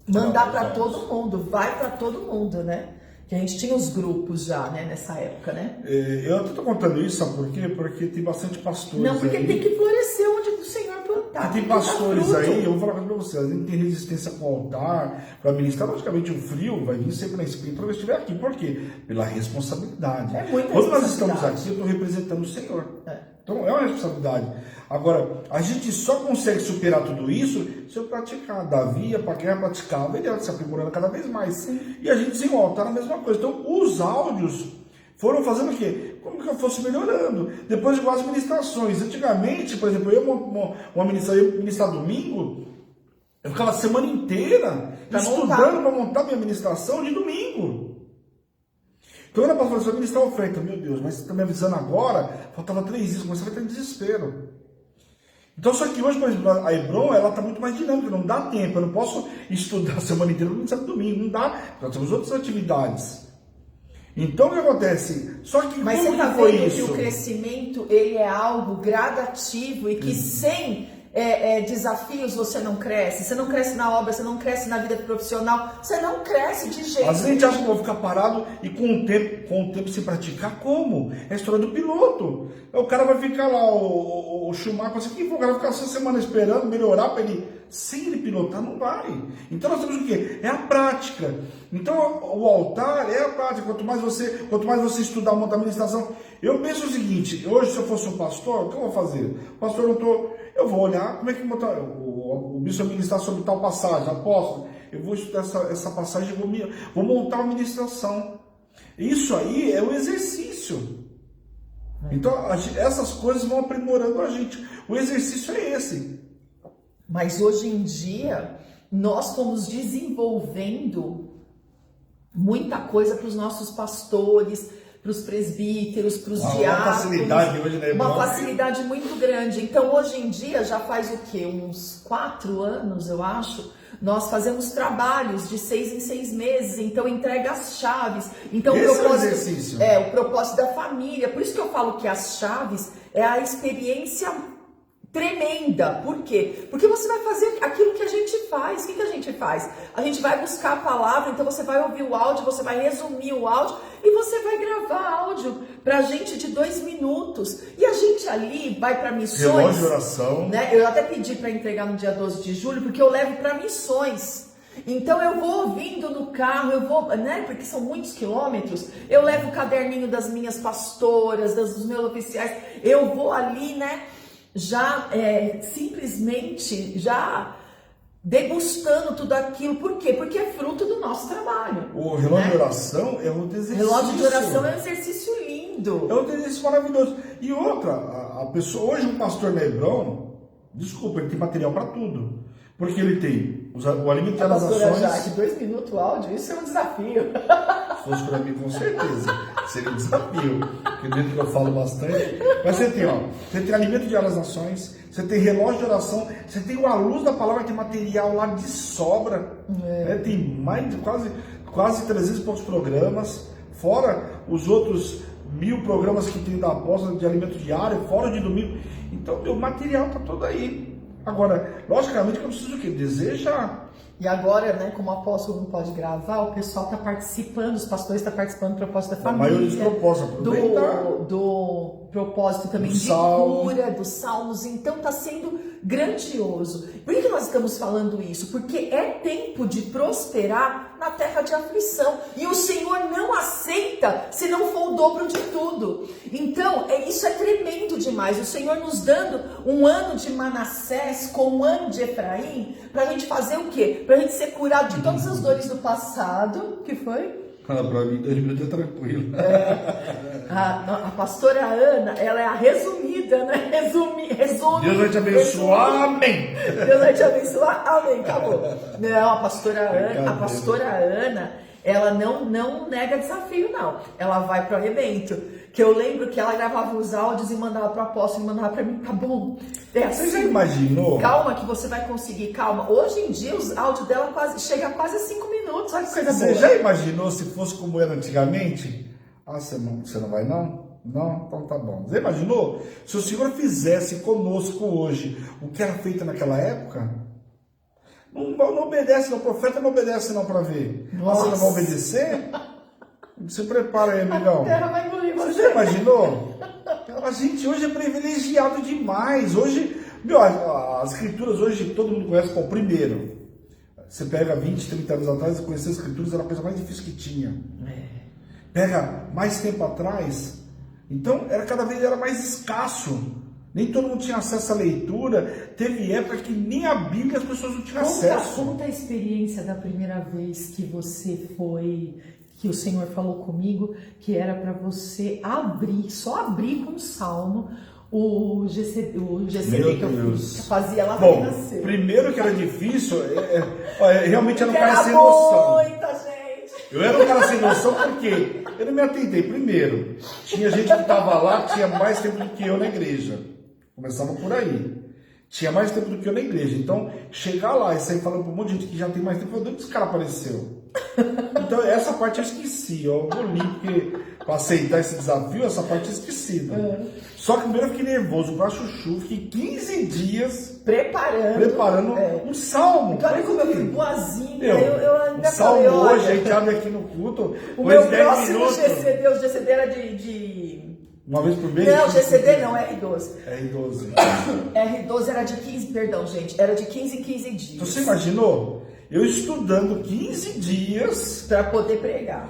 mandar para todo mundo, vai para todo mundo, né? Que a gente tinha os grupos já, né, nessa época, né? Eu até tô contando isso, sabe por quê? Porque tem bastante pastores. Não, porque aí. Tem que florescer onde o Senhor plantar. Tem pastores aí, eu vou falar para vocês, a gente tem resistência com o altar, para ministrar, logicamente o frio vai vir sempre na espírito quando eu estiver aqui. Por quê? Pela responsabilidade. É muita Quando nós responsabilidade. estamos aqui, eu estou representando o Senhor. Então é uma responsabilidade. Agora, a gente só consegue superar tudo isso se eu praticar. Davi ia para a guerra, praticava, ele ia se aprimorando cada vez mais. Sim. E a gente sem o altar a mesma coisa. Então, os áudios foram fazendo o quê? Como que eu fosse melhorando. Depois igual as ministrações. Antigamente, por exemplo, eu ministrar domingo, eu ficava a semana inteira estudando para montar minha ministração de domingo. Então eu era para fazer ministrar oferta. Meu Deus, mas você está me avisando agora? Faltava 3 dias, comecei a estar em desespero. Então, só que hoje, por exemplo, a Hebron, ela está muito mais dinâmica, não dá tempo. Eu não posso estudar a semana inteira, não sabe domingo, não dá. Nós temos outras atividades. Então, o que acontece? Só que mas como você está foi vendo isso? que o crescimento ele é algo gradativo e que sem desafios você não cresce. Você não cresce na obra, você não cresce na vida profissional, você não cresce de jeito. Às vezes a gente acha que eu vou ficar parado e com o tempo se praticar como? É a história do piloto. O cara vai ficar lá, o Schumacher, assim, o cara vai ficar essa semana esperando melhorar para ele. Sem ele pilotar, não vai. Então nós temos o quê? É a prática. Então o altar é a prática. Quanto mais você estudar uma administração. Eu penso o seguinte, hoje se eu fosse um pastor, o que eu vou fazer? Pastor, eu vou olhar como é que o bispo vai ministrar sobre tal passagem, apóstolo. Eu vou estudar essa passagem e vou montar uma ministração. Isso aí é o exercício. Então essas coisas vão aprimorando a gente. O exercício é esse. Mas hoje em dia, nós estamos desenvolvendo muita coisa para os nossos pastores, para os presbíteros, para os diáconos. Uma facilidade hoje, né? Uma facilidade muito grande. Então, hoje em dia, já faz o quê? Uns 4 anos, eu acho, Nós fazemos trabalhos de 6 em 6 meses, então entrega as chaves. Então Esse é o exercício. o propósito da família. Por isso que eu falo que as chaves é a experiência tremenda. Por quê? Porque você vai fazer aquilo que a gente faz. O que a gente faz? A gente vai buscar a palavra, então você vai ouvir o áudio, você vai resumir o áudio e você vai gravar áudio pra gente de 2 minutos. E a gente ali vai para missões. Relógio de oração. Né? Eu até pedi para entregar no dia 12 de julho, porque eu levo para missões. Então eu vou ouvindo no carro, eu vou, né? Porque são muitos quilômetros. Eu levo o caderninho das minhas pastoras, dos meus oficiais. Eu vou ali, né? Já simplesmente já degustando tudo aquilo. Por quê? Porque é fruto do nosso trabalho. O relógio de oração é um exercício. Relógio de oração é um exercício lindo. É um exercício maravilhoso. E outra, a pessoa, hoje um pastor na Hebron, desculpa, ele tem material para tudo. Porque ele tem o alimento das ações. Jaque, 2 minutos o áudio, isso é um desafio. Se fosse para mim, com certeza, seria um desafio. Porque dentro que eu falo bastante. Mas você tem alimento de das nações, você tem relógio de oração, você tem a luz da palavra, tem material lá de sobra. Né? Tem mais de quase 300 e poucos programas, fora os outros 1000 programas que tem da apóstola de alimento diário, fora de domingo. Então, o material está todo aí. Agora, logicamente que eu preciso o quê? Desejar. E agora, né, como o apóstolo não pode gravar, o pessoal está participando, os pastores estão participando do propósito da família. A maioria dos propósitos, aproveitar. Do propósito também de cura, dos salmos. Então está sendo grandioso. Por que nós estamos falando isso? Porque é tempo de prosperar na terra de aflição. E o Senhor não aceita se não for o dobro de tudo. Então, isso é tremendo demais. O Senhor nos dando um ano de Manassés com um ano de Efraim, para a gente fazer o quê? Para a gente ser curado de todas as dores do passado. Que foi? Para mim, 2 minutos é tranquilo. A pastora Ana, ela é a resumida, né? Resume. Deus vai te abençoar, amém. Deus vai te abençoar, amém. Acabou. Não, a pastora Ana, ela não nega desafio, não. Ela vai pro arrebento. Que eu lembro que ela gravava os áudios e mandava pro apóstolo e mandava pra mim, tá bom. Você já imaginou? Calma que você vai conseguir, calma. Hoje em dia os áudios dela chega a quase 5 minutos. Olha que coisa boa. Você já imaginou se fosse como era antigamente? Você não vai não? Não? Então tá bom. Você imaginou? Se o Senhor fizesse conosco hoje o que era feito naquela época? Não obedece, o profeta não obedece não para ver. Nossa. Você não vai obedecer? Se prepara aí, amigão. A terra vai engolir você. Você já imaginou? A gente hoje é privilegiado demais. Hoje, as escrituras hoje todo mundo conhece como primeiro. Você pega 20, 30 anos atrás, conhecer as escrituras era a coisa mais difícil que tinha. Pega mais tempo atrás, então cada vez era mais escasso. Nem todo mundo tinha acesso à leitura. Teve época que nem a Bíblia as pessoas não tinham acesso. Conta a experiência da primeira vez que você foi, que o Senhor falou comigo, que era para você só abrir com o salmo o GCD que eu fazia lá para nascer. Primeiro que era difícil, realmente era um cara sem noção. Muita gente. Eu era um cara sem noção porque eu não me atentei. Primeiro, tinha gente que estava lá, tinha mais tempo do que eu na igreja. Começava por aí. Tinha mais tempo do que eu na igreja. Então, chegar lá e sair falando para um monte de gente que já tem mais tempo, onde esse cara apareceu? Então, essa parte eu esqueci. Eu vou ler, porque para aceitar esse desafio, essa parte eu esqueci. Só que primeiro eu fiquei nervoso pra chuchu, fiquei 15 dias preparando um salmo. Então, olha como eu fui boazinha. Eu ainda salmo falei, hoje, a gente abre aqui no culto. O meu próximo GCD, o GCD era de... Uma vez por mês? Não, GCD não, R12. R12. R12 era de 15, perdão, gente, era de 15 em 15 dias. Então, você imaginou? Eu estudando 15 dias... Para poder pregar.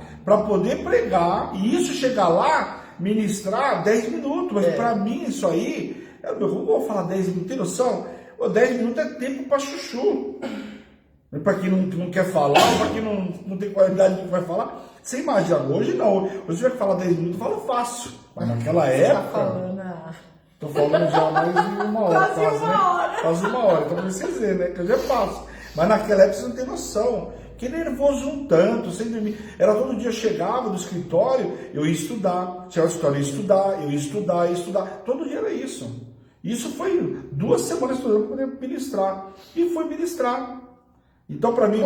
E isso chegar lá, ministrar 10 minutos. Mas para mim, isso aí... Eu vou falar 10 minutos, tem noção? 10 minutos é tempo para chuchu. Para quem não quer falar, para quem não tem qualidade que vai falar. Você imagina, hoje não. Hoje você vai falar 10 minutos, eu falo fácil. Mas naquela época... Tô falando já mais de uma hora. Quase uma hora. Então, pra vocês verem, né? Que eu já faço. Mas naquela época você não tem noção. Que nervoso um tanto, sem dormir. Era todo dia, eu chegava do escritório, eu ia estudar. Chegava do escritório, eu ia estudar. Todo dia era isso. Isso foi 2 semanas estudando para poder ministrar. E fui ministrar. Então, para mim,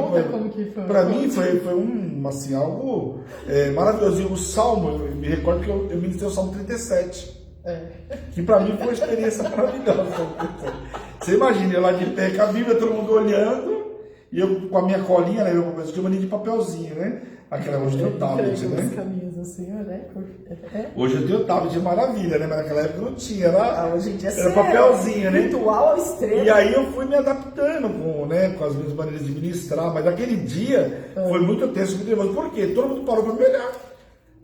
foi assim, algo maravilhoso. E o Salmo, eu me recordo que eu ministrei o Salmo 37. Que para mim foi uma experiência maravilhosa. Você imagina, eu lá de pé com a Bíblia, todo mundo olhando, e eu com a minha colinha, né? Eu tinha uma linha de papelzinho, né? Aquela hoje eu tenho tablet, né? Assim, né? Hoje eu tenho tablet, maravilha, né? Mas naquela época não tinha, hoje em dia era papelzinho, né? Virtual ao extremo. E aí eu fui me adaptando com as minhas maneiras de ministrar, mas aquele dia foi muito tenso, muito nervoso. Por quê? Todo mundo parou para me olhar.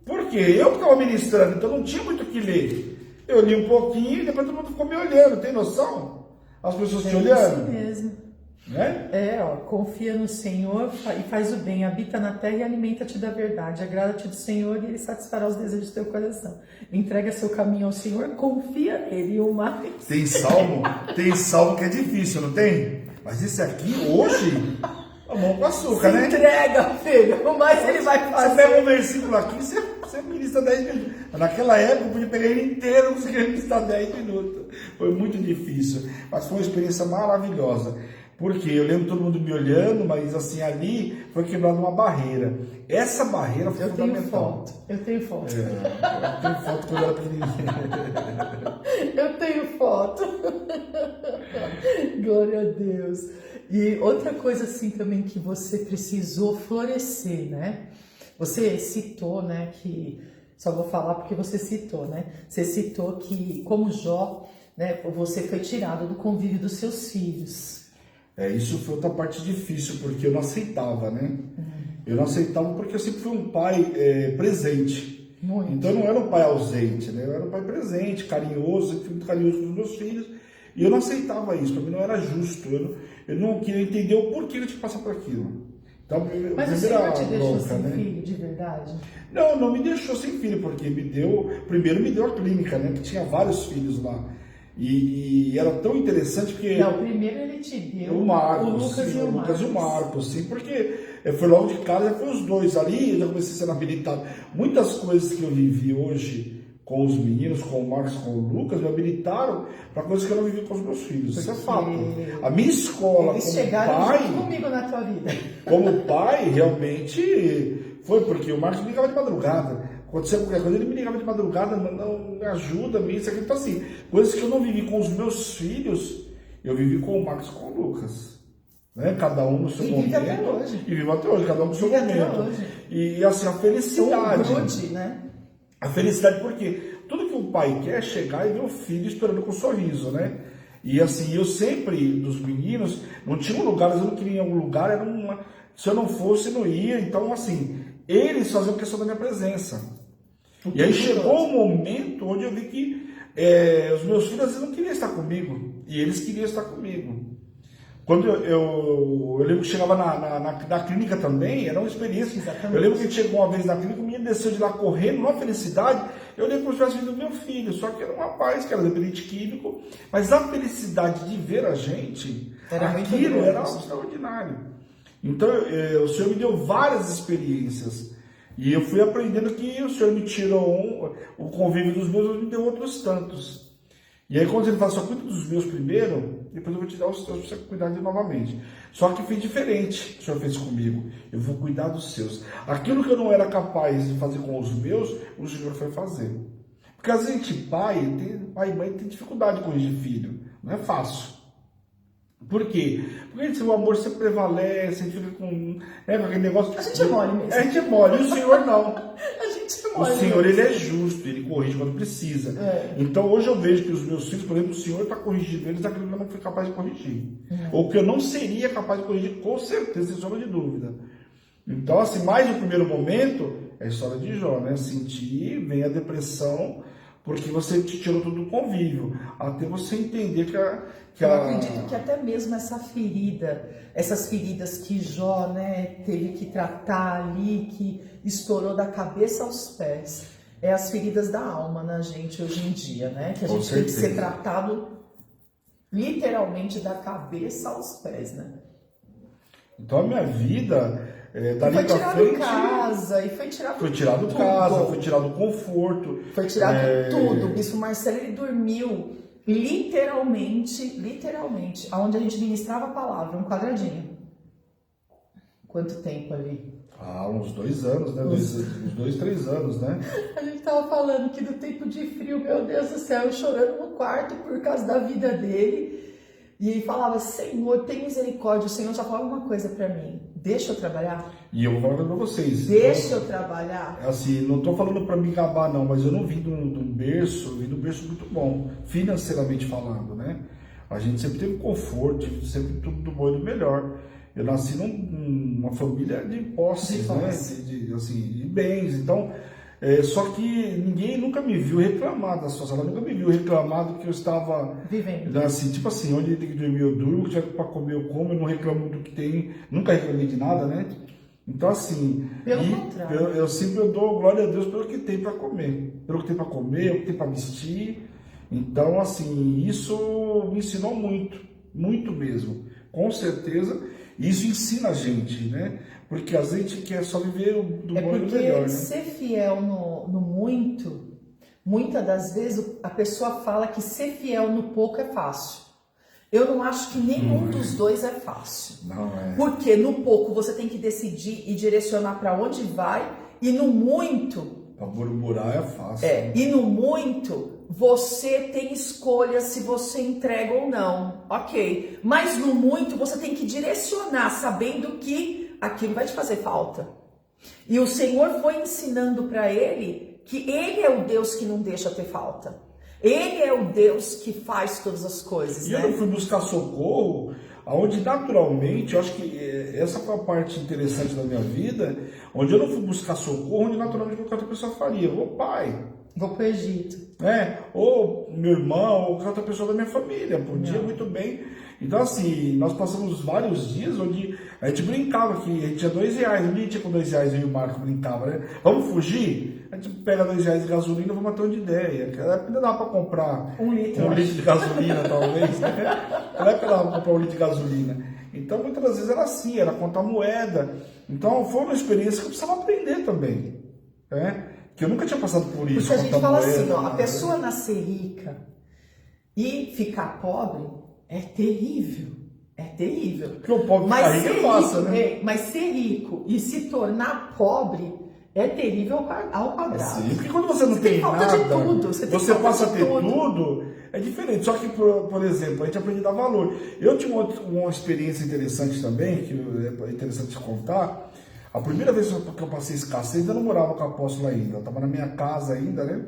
Por quê? Eu que estava ministrando, então não tinha muito o que ler. Eu li um pouquinho e depois todo mundo ficou me olhando, tem noção? As pessoas te olhando. Isso mesmo. Né? Confia no Senhor e faz o bem, habita na terra e alimenta-te da verdade, agrada-te do Senhor e Ele satisfará os desejos do teu coração. Entrega seu caminho ao Senhor, confia nele, o mais. Tem salmo que é difícil, não tem? Mas esse aqui, hoje, a mão com açúcar, né? Entrega, filho, o mais ele vai fazer. Você pega um versículo aqui, você ministra 10 minutos. Naquela época, eu podia pegar ele inteiro, você queria ministrar 10 minutos. Foi muito difícil, mas foi uma experiência maravilhosa. Porque eu lembro todo mundo me olhando, mas assim, ali foi quebrada uma barreira. Essa barreira foi fundamental. Eu tenho foto. Eu tenho foto quando eu era pequenininho. Eu tenho foto. Glória a Deus. E outra coisa assim também que você precisou florescer, né? Você citou, né, que... Só vou falar porque você citou, né? Você citou que, como Jó, né, você foi tirado do convívio dos seus filhos. Isso foi outra parte difícil, porque eu não aceitava, né? Eu não aceitava porque eu sempre fui um pai presente. Muito. Então eu não era um pai ausente, né? Eu era um pai presente, carinhoso, sempre fui muito carinhoso com os meus filhos. E eu não aceitava isso, para mim não era justo. Eu não queria entender o porquê eu tinha que passar por aquilo. Então, mas o Senhor te deixou sem filho, de verdade? Não me deixou sem filho, porque primeiro me deu a clínica, né? Que tinha vários filhos lá. E era tão interessante porque... Não, primeiro ele te deu o Lucas e o Marcos, sim, porque foi logo de casa, já foi os dois ali, eu já comecei a ser habilitado. Muitas coisas que eu vivi hoje com os meninos, com o Marcos, com o Lucas, me habilitaram para coisas que eu não vivi com os meus filhos. Isso é fato. A minha escola, eles chegaram junto comigo na tua vida. Como pai, realmente foi, porque o Marcos me ligava de madrugada. Aconteceu qualquer coisa, ele me ligava de madrugada, não ajuda, isso aqui. Então, assim, coisas que eu não vivi com os meus filhos, eu vivi com o Marcos e com o Lucas. Né? Cada um no seu momento. Vive até hoje. E vive até hoje, cada um no seu momento. E assim, a felicidade. Grude, né? A felicidade, porque tudo que um pai quer é chegar e ver o filho esperando com um sorriso, né? E assim, eu sempre, dos meninos, não tinha um lugar, eu não queria ir em algum lugar, se eu não fosse, não ia. Então, assim, eles faziam questão da minha presença. E aí chegou um momento onde eu vi que os meus filhos não queriam estar comigo, e eles queriam estar comigo. Quando eu lembro que chegava na clínica também, era uma experiência. Exatamente. Eu lembro que chegou uma vez na clínica, o menino desceu de lá correndo, numa felicidade. Eu lembro como se tivesse vindo do meu filho, só que era um rapaz que era dependente químico, mas a felicidade de ver a gente, aquilo era algo extraordinário. Então o Senhor me deu várias experiências. E eu fui aprendendo que o Senhor me tirou o convívio dos meus, mas me deu outros tantos. E aí quando ele fala, só cuida dos meus primeiro, depois eu vou te dar os teus para você cuidar de novamente. Só que foi diferente, o Senhor fez comigo. Eu vou cuidar dos seus. Aquilo que eu não era capaz de fazer com os meus, o Senhor foi fazer. Porque a gente, pai e mãe, tem dificuldade de corrigir filho. Não é fácil. Por quê? Porque o amor sempre prevalece, a gente fica com aquele negócio. A gente é mole mesmo. A gente é mole, e o Senhor não. A gente é mole. O Senhor, ele é justo, ele corrige quando precisa. Então hoje eu vejo que os meus filhos, por exemplo, o Senhor está corrigindo eles aquilo que eu não fui capaz de corrigir. Ou que eu não seria capaz de corrigir, com certeza, sem sombra de dúvida. Então, assim, mais no primeiro momento, é a história de Jó, né? Sentir, vem a depressão, porque você te tirou tudo do convívio, até você entender que eu acredito que até mesmo essas feridas que Jó, né, teve que tratar ali, que estourou da cabeça aos pés, as feridas da alma na gente hoje em dia, né? Que a gente tem que ser tratado literalmente da cabeça aos pés, né? Então a minha vida... foi tirado casa, e foi tirado Foi tirado tudo. casa, foi tirado conforto. Foi tirado tudo. O Bispo Marcelo, ele dormiu literalmente, aonde a gente ministrava a palavra, um quadradinho. quanto tempo ali? Uns 2 anos, né? Uns 2, 3 anos, né? A gente tava falando que no tempo de frio, meu Deus do céu, eu chorando no quarto por causa da vida dele. E falava, Senhor, tem misericórdia. O Senhor já falava uma coisa para mim: deixa eu trabalhar. E eu vou falar para vocês. Deixa eu trabalhar. Assim, não estou falando para me gabar, não, mas eu não vim de um berço, eu vim de um berço muito bom, financeiramente falando, né? A gente sempre teve conforto, sempre tudo do bom e do melhor. Eu nasci numa família de posses, né? De bens. Então, só que ninguém nunca me viu reclamar da situação. Ela nunca me viu reclamar do que eu estava vivendo. Assim, tipo assim, onde tem que dormir eu durmo, o que tiver para comer eu como, eu não reclamo do que tem, nunca reclamei de nada, né? Então, assim, pelo contrário, eu sempre dou glória a Deus pelo que tem para comer, pelo que tem para comer, o que tem para vestir. Então, assim, isso me ensinou muito, muito mesmo, com certeza. Isso ensina a gente, né? Porque a gente quer só viver do bom e do melhor, né? Ser fiel no muito, muitas das vezes a pessoa fala que ser fiel no pouco é fácil. Eu não acho que nenhum dos dois é fácil. Não é. Porque no pouco você tem que decidir e direcionar para onde vai, e no muito... Para murmurar é fácil. E no muito... você tem escolha se você entrega ou não, ok. Mas no muito você tem que direcionar, sabendo que aquilo vai te fazer falta. E o Senhor foi ensinando para ele que ele é o Deus que não deixa ter falta. Ele é o Deus que faz todas as coisas. E né? eu não fui buscar socorro, onde naturalmente, eu acho que essa foi a parte interessante da minha vida, onde eu não fui buscar socorro, onde naturalmente qualquer outra pessoa faria. Ô pai, vou para o Egito. Ou meu irmão, ou qualquer outra pessoa da minha família, podia muito bem. Então, assim, nós passamos vários dias onde a gente brincava, que a gente tinha R$2, um dia tinha com R$2 eu e o Marco brincava, né? Vamos fugir? A gente pega R$2 de gasolina, vamos ter uma ideia. Naquela época ainda dava para comprar um litro de gasolina, talvez, né? Naquela época dava para comprar 1 litro de gasolina. Então, muitas das vezes era assim, era contar moeda. Então, foi uma experiência que eu precisava aprender também, né? Que eu nunca tinha passado por isso. Porque a gente fala assim, ó, a pessoa nascer rica e ficar pobre é terrível. É terrível. Porque o pobre ficar rico passa, né? Mas ser rico e se tornar pobre é terrível ao quadrado. Sim, porque quando você não tem nada, você passa a ter tudo, é diferente. Só que, por exemplo, a gente aprende a dar valor. Eu tinha uma experiência interessante também, que é interessante te contar. A primeira vez que eu passei escassez, eu não morava com a apóstola ainda, eu estava na minha casa ainda, né?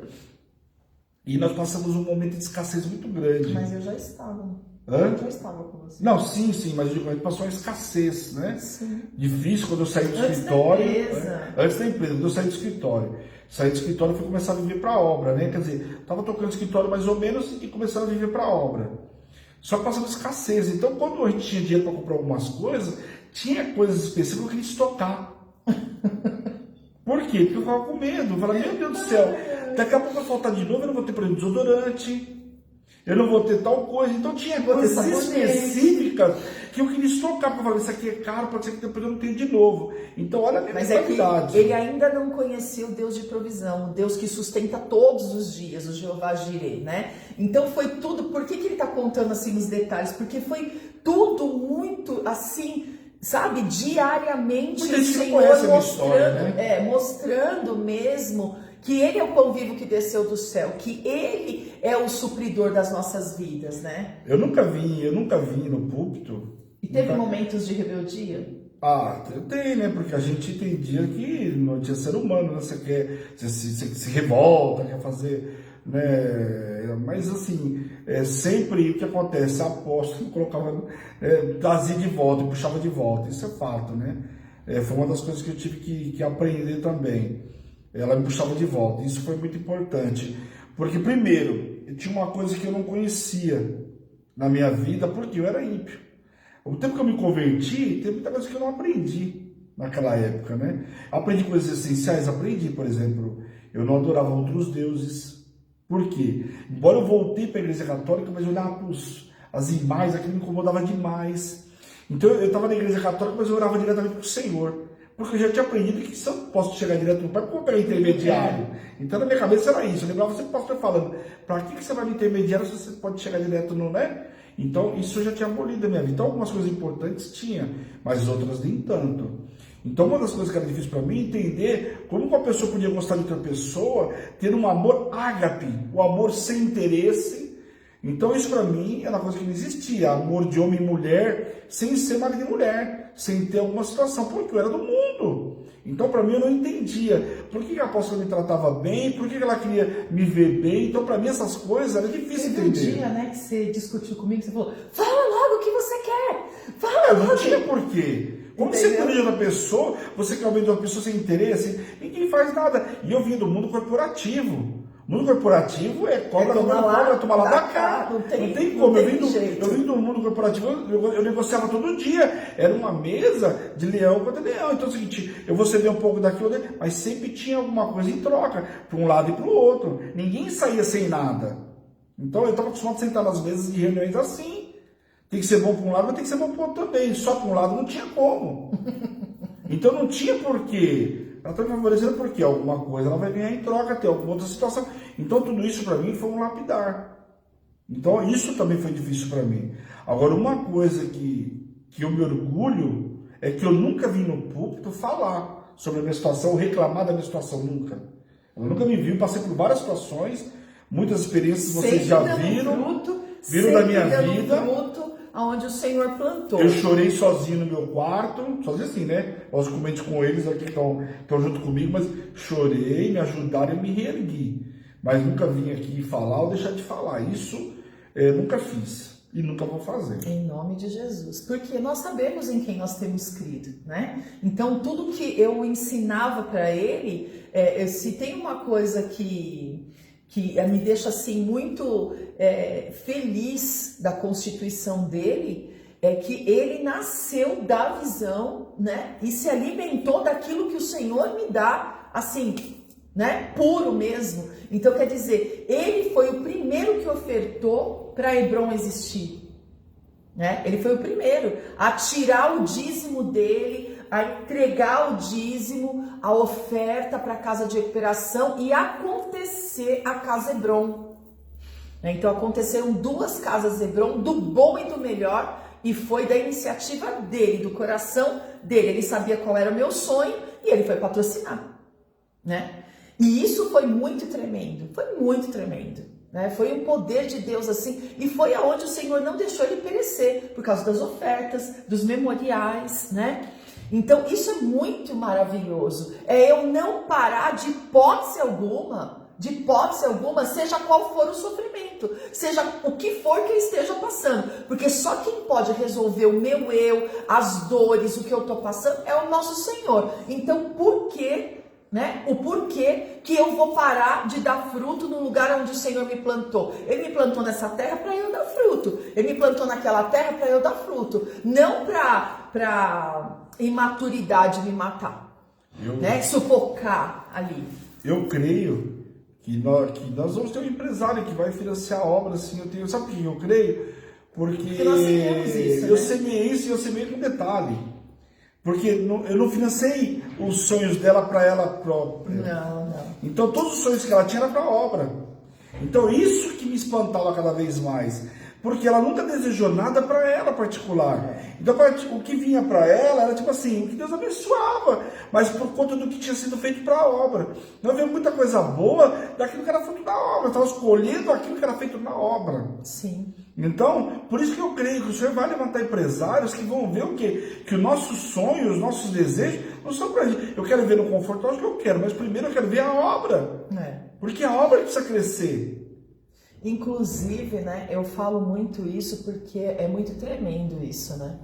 E nós passamos um momento de escassez muito grande. Mas eu já estava. Hã? Eu já estava com você. Não, sim, mas a gente passou uma escassez, né? Sim. Difícil quando eu saí do escritório. Antes da empresa, quando eu saí do escritório. Saí do escritório e fui começar a viver para a obra, né? Quer dizer, estava tocando escritório mais ou menos e começando a viver para a obra. Só que passando escassez. Então, quando a gente tinha dinheiro para comprar algumas coisas, tinha coisas específicas que eu queria estocar. Por quê? Porque eu ficava com medo. Eu falava, meu Deus do céu, daqui a pouco vai faltar de novo, eu não vou ter, por exemplo, desodorante, eu não vou ter tal coisa. Então tinha coisas específicas que eu queria estocar, porque eu falei, isso aqui é caro, pode ser que depois eu não tenha de novo. Então olha a minha mentalidade. Ele ainda não conhecia o Deus de provisão, o Deus que sustenta todos os dias, o Jeová Jireh, né? Então foi tudo, por que ele está contando assim nos detalhes? Porque foi tudo muito assim, sabe, diariamente o Senhor mostrando mesmo que Ele é o pão vivo que desceu do céu, que Ele é o supridor das nossas vidas, né? Eu nunca vim no púlpito. E teve momentos de rebeldia? Tem, né? Porque a gente tem dia que não tinha ser humano, né? Você se revolta, quer fazer, né? Mas assim, sempre o que acontece, a apóstolo colocava, trazia de volta, puxava de volta, isso é fato, né? Foi uma das coisas que eu tive que aprender também. Ela me puxava de volta, isso foi muito importante. Porque primeiro, tinha uma coisa que eu não conhecia na minha vida, porque eu era ímpio. O tempo que eu me converti, tem muita coisa que eu não aprendi naquela época, né? Aprendi coisas essenciais, por exemplo, eu não adorava outros deuses. Por quê? Embora eu voltei para a igreja católica, mas eu olhava as imagens, aquilo me incomodava demais. Então eu estava na igreja católica, mas eu orava diretamente para o Senhor. Porque eu já tinha aprendido que se eu posso chegar direto no Pai, como pegar intermediário? Então na minha cabeça era isso. Eu lembrava sempre o pastor falando, para que você vai no intermediário se você pode chegar direto no, né? Então isso eu já tinha abolido a minha vida. Então algumas coisas importantes tinha, mas outras nem tanto. Então uma das coisas que era difícil para mim é entender como uma pessoa podia gostar de outra pessoa, ter um amor ágape, o amor sem interesse. Então isso para mim era uma coisa que não existia, amor de homem e mulher, sem ser marido e mulher, sem ter alguma situação, porque eu era do mundo. Então para mim eu não entendia por que a apóstola me tratava bem, por que ela queria me ver bem. Então para mim essas coisas era difícil Teve entender. um dia, né, que você discutiu comigo, você falou, fala logo o que você quer, fala Não logo. tinha porquê. Como você cuida de outra pessoa, você quer aumentar uma pessoa sem interesse, ninguém faz nada. E eu vim do mundo corporativo. O mundo corporativo é cobra, toma lá da cá. Não tem como. Eu vim do mundo corporativo, eu negociava todo dia. Era uma mesa de leão contra leão. Então é o seguinte, eu vou ceder um pouco daquilo, mas sempre tinha alguma coisa em troca, para um lado e para o outro. Ninguém saía sem nada. Então eu estava acostumado a sentar nas mesas de reuniões assim. Tem que ser bom para um lado, mas tem que ser bom para o outro também. Só para um lado não tinha como. Então não tinha porquê. Ela está me favorecendo porque alguma coisa ela vai ganhar em troca, ter alguma outra situação. Então tudo isso para mim foi um lapidar. Então isso também foi difícil para mim. Agora uma coisa que eu me orgulho é que eu nunca vim no púlpito falar sobre a minha situação, reclamar da minha situação, nunca. Eu nunca me vi, passei por várias situações, muitas experiências vocês já viram da minha vida. Fruto onde o Senhor plantou. Eu chorei sozinho no meu quarto, sozinho assim, né? Logicamente com eles aqui que estão junto comigo, mas chorei, me ajudaram e me reergui. Mas nunca vim aqui falar ou deixar de falar. Isso nunca fiz e nunca vou fazer. Em nome de Jesus. Porque nós sabemos em quem nós temos crido, né? Então tudo que eu ensinava para ele, se tem uma coisa que me deixa assim muito feliz da constituição dele, é que ele nasceu da visão, né, e se alimentou daquilo que o Senhor me dá, assim, né, puro mesmo. Então quer dizer, ele foi o primeiro que ofertou para Hebron existir, né? Ele foi o primeiro a tirar o dízimo dele, a entregar o dízimo, a oferta para a casa de recuperação e acontecer a casa Hebron. Então aconteceram 2 casas Hebron, do bom e do melhor, e foi da iniciativa dele, do coração dele. Ele sabia qual era o meu sonho e ele foi patrocinar, né? E isso foi muito tremendo, né? Foi um poder de Deus assim, e foi aonde o Senhor não deixou ele perecer, por causa das ofertas, dos memoriais, né? Então isso é muito maravilhoso, eu não parar de hipótese alguma, seja qual for o sofrimento, seja o que for que eu esteja passando, porque só quem pode resolver o meu eu, as dores, o que eu estou passando é o nosso Senhor. Então por que, né? O porquê que eu vou parar de dar fruto no lugar onde o Senhor me plantou? Ele me plantou nessa terra para eu dar fruto, ele me plantou naquela terra para eu dar fruto, não para imaturidade me matar, né? Sufocar ali. Eu creio que nós vamos ter um empresário que vai financiar a obra, assim, sabe por que eu creio? Porque nós semeamos isso, eu né? semeei isso e eu semeei com detalhe. Porque eu não financei os sonhos dela para ela própria. Não. Então todos os sonhos que ela tinha era para a obra. Então isso que me espantava cada vez mais. Porque ela nunca desejou nada para ela particular. Então o que vinha para ela era tipo assim, o que Deus abençoava, mas por conta do que tinha sido feito para a obra. Nós vemos muita coisa boa daquilo que era feito na obra. Estava escolhendo aquilo que era feito na obra. Sim. Então, por isso que eu creio que o Senhor vai levantar empresários que vão ver o quê? Que os nossos sonhos, os nossos desejos não são para gente. Eu quero ver no conforto, acho que eu quero, mas primeiro eu quero ver a obra. Porque a obra precisa crescer. Inclusive, né, eu falo muito isso porque é muito tremendo isso, né?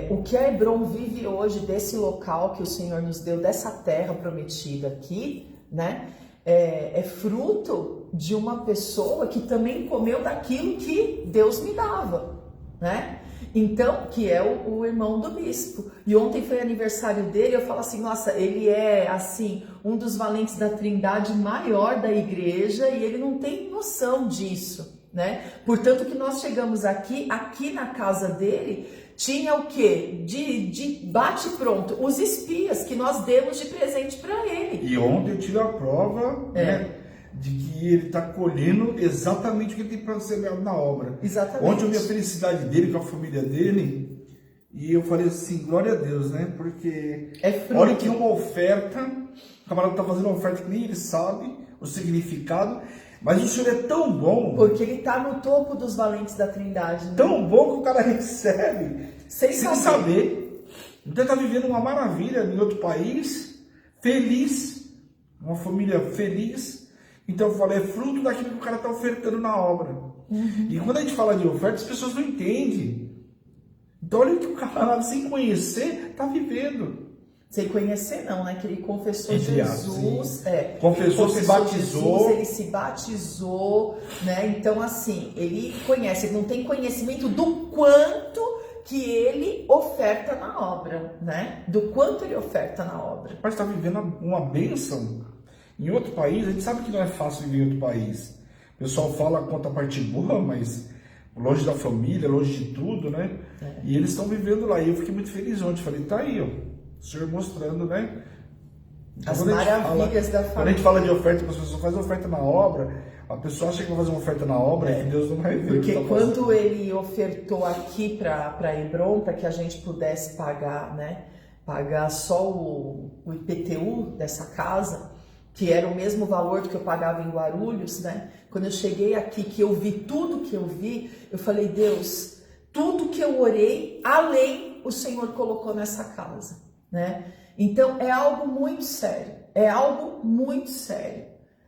O que a Hebron vive hoje desse local que o Senhor nos deu, dessa terra prometida aqui, né? É fruto de uma pessoa que também comeu daquilo que Deus me dava, né? Então, que é o irmão do bispo. E ontem foi aniversário dele, eu falo assim, nossa, ele é assim, um dos valentes da Trindade maior da igreja e ele não tem noção disso, né? Portanto, que nós chegamos aqui na casa dele, tinha o quê? De bate pronto, os espias que nós demos de presente para ele. E ontem eu tive a prova, né, de que ele está colhendo exatamente o que ele tem para ser na obra. Exatamente. Ontem eu vi a felicidade dele com a família dele, E eu falei assim, glória a Deus, né? Porque É fruto. olha que uma oferta, o camarada está fazendo uma oferta que nem ele sabe o significado, mas o Senhor é tão bom. Porque ele está no topo dos valentes da Trindade. Né? Tão bom que o cara recebe Sem saber. Então ele está vivendo uma maravilha em outro país, feliz, uma família feliz. Então eu falei, é fruto daquilo que o cara está ofertando na obra. E quando a gente fala de oferta, as pessoas não entendem. Então olha o que o cara, sem conhecer, está vivendo. Sem conhecer não, né? Que ele confessou Entre Jesus. Confessou, se batizou. Jesus, ele se batizou, né? Então assim, ele conhece, ele não tem conhecimento do quanto que ele oferta na obra, né? Do quanto ele oferta na obra. Mas está vivendo uma bênção. Em outro país, a gente sabe que não é fácil viver em outro país. O pessoal fala quanto a parte boa, mas longe da família, longe de tudo, né? E eles estão vivendo lá. E eu fiquei muito feliz ontem. Falei, tá aí, ó. O Senhor mostrando, né? Então, As maravilhas da família. Quando a gente fala de oferta, as pessoas fazem oferta na obra, a pessoa acha que vai fazer uma oferta na obra e que Deus não vai ver. Porque quando ele ofertou aqui para Hebron, para que a gente pudesse pagar, né? Pagar só o IPTU dessa casa, que era o mesmo valor que eu pagava em Guarulhos, né? Quando eu cheguei aqui, que eu vi tudo que eu vi, eu falei, Deus, tudo que eu orei, além o Senhor colocou nessa casa, né? Então é algo muito sério,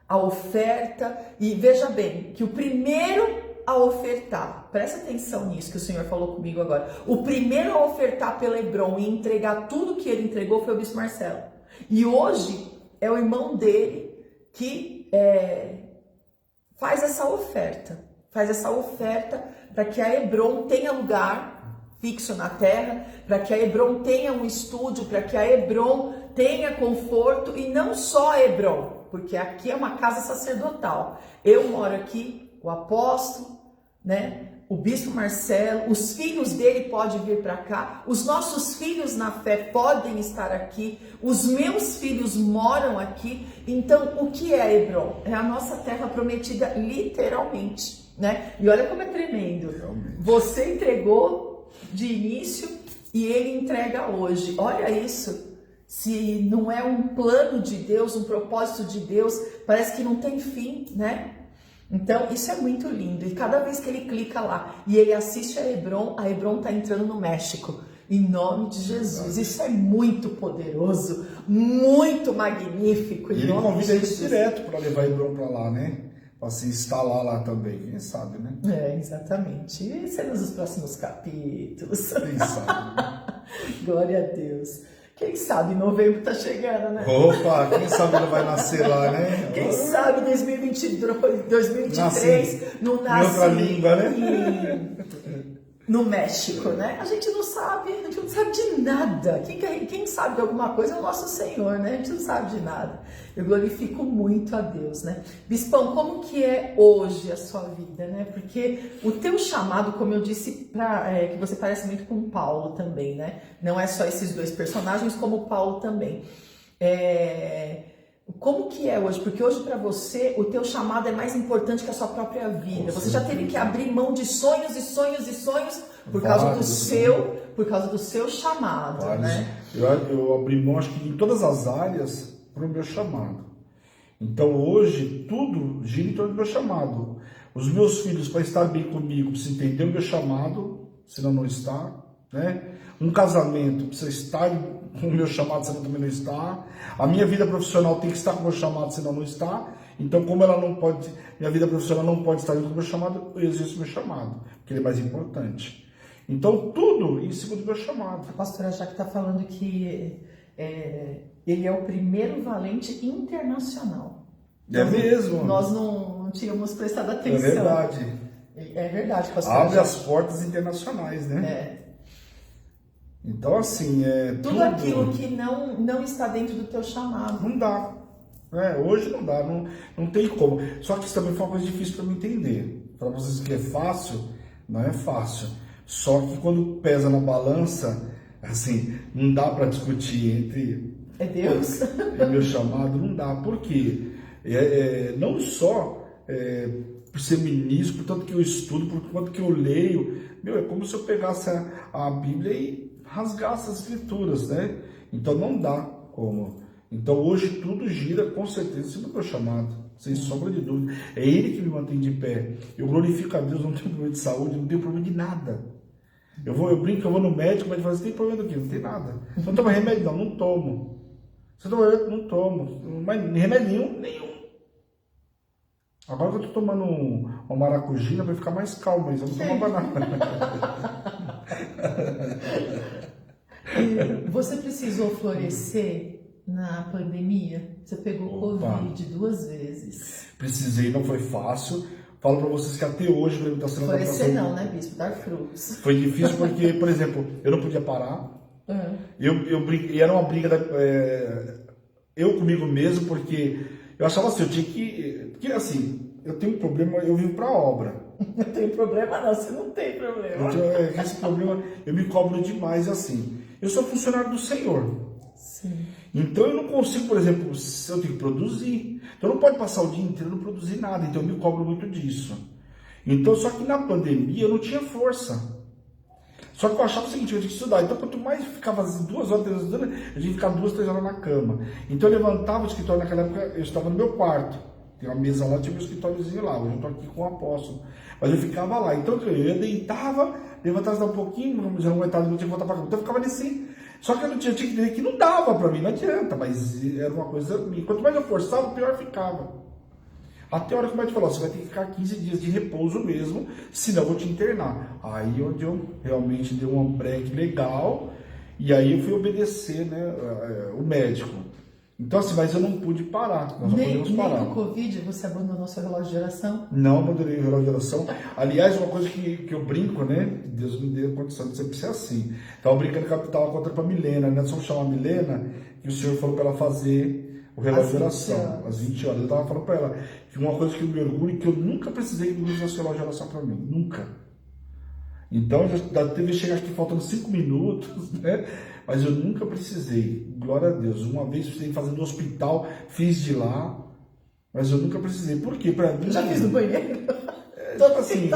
a oferta. E veja bem, que o primeiro a ofertar, presta atenção nisso que o Senhor falou comigo agora, o primeiro a ofertar pelo Hebron e entregar tudo que ele entregou foi o Bispo Marcelo. E hoje é o irmão dele que faz essa oferta para que a Hebron tenha lugar fixo na terra, para que a Hebron tenha um estúdio, para que a Hebron tenha conforto, e não só a Hebron, porque aqui é uma casa sacerdotal. Eu moro aqui, o apóstolo, né? O Bispo Marcelo, os filhos dele podem vir para cá, os nossos filhos na fé podem estar aqui, os meus filhos moram aqui. Então, o que é Hebron? É a nossa terra prometida, literalmente, né? E olha como é tremendo. Realmente. Você entregou de início e ele entrega hoje. Olha isso. Se não é um plano de Deus, um propósito de Deus, parece que não tem fim, né? Então, isso é muito lindo. E cada vez que ele clica lá e ele assiste a Hebron está entrando no México. Em nome de Jesus. Isso é muito poderoso, muito magnífico. E ele convida eles direto para levar Hebron para lá, né? Para se instalar lá também. Quem sabe, né? Exatamente. E serão os próximos capítulos. Quem sabe. Glória a Deus. Quem sabe novembro tá chegando, né? Opa, quem sabe ele vai nascer lá, né? Quem sabe 2023 não nasce em outra língua, né? No México, né? A gente não sabe de nada. Quem sabe de alguma coisa é o nosso Senhor, né? A gente não sabe de nada. Eu glorifico muito a Deus, né? Bispão, como que é hoje a sua vida, né? Porque o teu chamado, como eu disse, que você parece muito com Paulo também, né? Não é só esses dois personagens, como Paulo também. Como que é hoje? Porque hoje para você, o teu chamado é mais importante que a sua própria vida. Você já teve que abrir mão de sonhos e sonhos e sonhos por causa do seu chamado, Vários. né? Eu abri mão, acho que em todas as áreas, para o meu chamado. Então hoje, tudo gira em torno do meu chamado. Os meus filhos, para estar bem comigo, precisam entender o meu chamado, senão não está, né? Um casamento precisa estar com o meu chamado, senão também não está. A minha vida profissional tem que estar com o meu chamado, senão não está. Então, como ela não pode, minha vida profissional não pode estar junto com o meu chamado, eu exerço o meu chamado, porque ele é mais importante. Então, tudo em cima do meu chamado. A pastora Jaque está falando que ele é o primeiro valente internacional. É mesmo. Nós não tínhamos prestado atenção. É verdade. É verdade, pastora Abre Jaque. as portas internacionais, né? É. Então, assim, Tudo aquilo que não está dentro do teu chamado. Não dá. Hoje não dá, não tem como. Só que isso também foi uma coisa difícil para me entender. Para vocês que é fácil, não é fácil. Só que quando pesa na balança, assim, não dá para discutir entre Deus e meu chamado, não dá. Por quê? Não só por ser ministro, por tanto que eu estudo, por quanto que eu leio. É como se eu pegasse a Bíblia e rasgar essas escrituras, né? Então não dá como. Então hoje tudo gira com certeza em cima do meu chamado, sem sombra de dúvida. É Ele que me mantém de pé. Eu glorifico a Deus, não tenho problema de saúde, não tenho problema de nada. Eu brinco que eu vou no médico, mas ele fala, você tem problema do quê? Não tem nada. Você não toma remédio? Não, não tomo. Você toma remédio? Não tomo. Mas remédio nenhum. Agora que eu estou tomando uma maracujina para ficar mais calmo, mas eu não tomava nada. Você precisou florescer na pandemia? Você pegou Covid 2 vezes. Precisei, não foi fácil. Falo para vocês que até hoje a alimentação florescer não, né, bispo? Dar frutos. Foi difícil porque, por exemplo, eu não podia parar. E era uma briga eu comigo mesmo, porque eu achava assim, eu tinha que assim, eu tenho um problema, eu vivo para obra. Não tem problema não, você não tem problema. Esse problema, eu me cobro demais assim. Eu sou funcionário do Senhor. Sim. Então eu não consigo, por exemplo, eu tenho que produzir. Então não pode passar o dia inteiro e não produzir nada. Então eu me cobro muito disso. Então, só que na pandemia eu não tinha força. Só que eu achava o seguinte, eu tinha que estudar. Então quanto mais ficava 2 horas, 3 horas, eu tinha que ficar 2, 3 horas na cama. Então eu levantava o escritório, naquela época eu estava no meu quarto. Tem uma mesa lá, tinha meu escritóriozinho lá. Hoje eu estou aqui com o apóstolo. Mas eu ficava lá. Então eu deitava, levantava um pouquinho, já não aguentava, não tinha que voltar para cama. Então eu ficava nesse... Só que eu tinha que entender que não dava para mim, não adianta, mas era uma coisa minha. Quanto mais eu forçava, pior ficava. Até a hora que o médico falou, você vai ter que ficar 15 dias de repouso mesmo, senão eu vou te internar. Aí onde eu realmente dei um break legal, e aí eu fui obedecer, né, o médico. Então assim, mas eu não pude parar, nós não podemos parar. Nem com o Covid você abandonou seu relógio de oração? Não abandonei o relógio de oração. Aliás, uma coisa que eu brinco, né? Deus me deu condição de sempre ser assim. Estava brincando que eu estava contando para a Milena, né? Só chamar a Milena, que o Senhor falou para ela fazer o relógio de oração, às 20 horas. Eu estava falando para ela que uma coisa que eu me orgulho é que eu nunca precisei de Deus fazer relógio de oração para mim. Nunca. Então, já teve que chegar aqui faltando 5 minutos, né? Mas eu nunca precisei. Glória a Deus. Uma vez precisei fazer no hospital, fiz de lá, mas eu nunca precisei. Por quê? Para mim... Já fiz no banheiro? Tipo assim,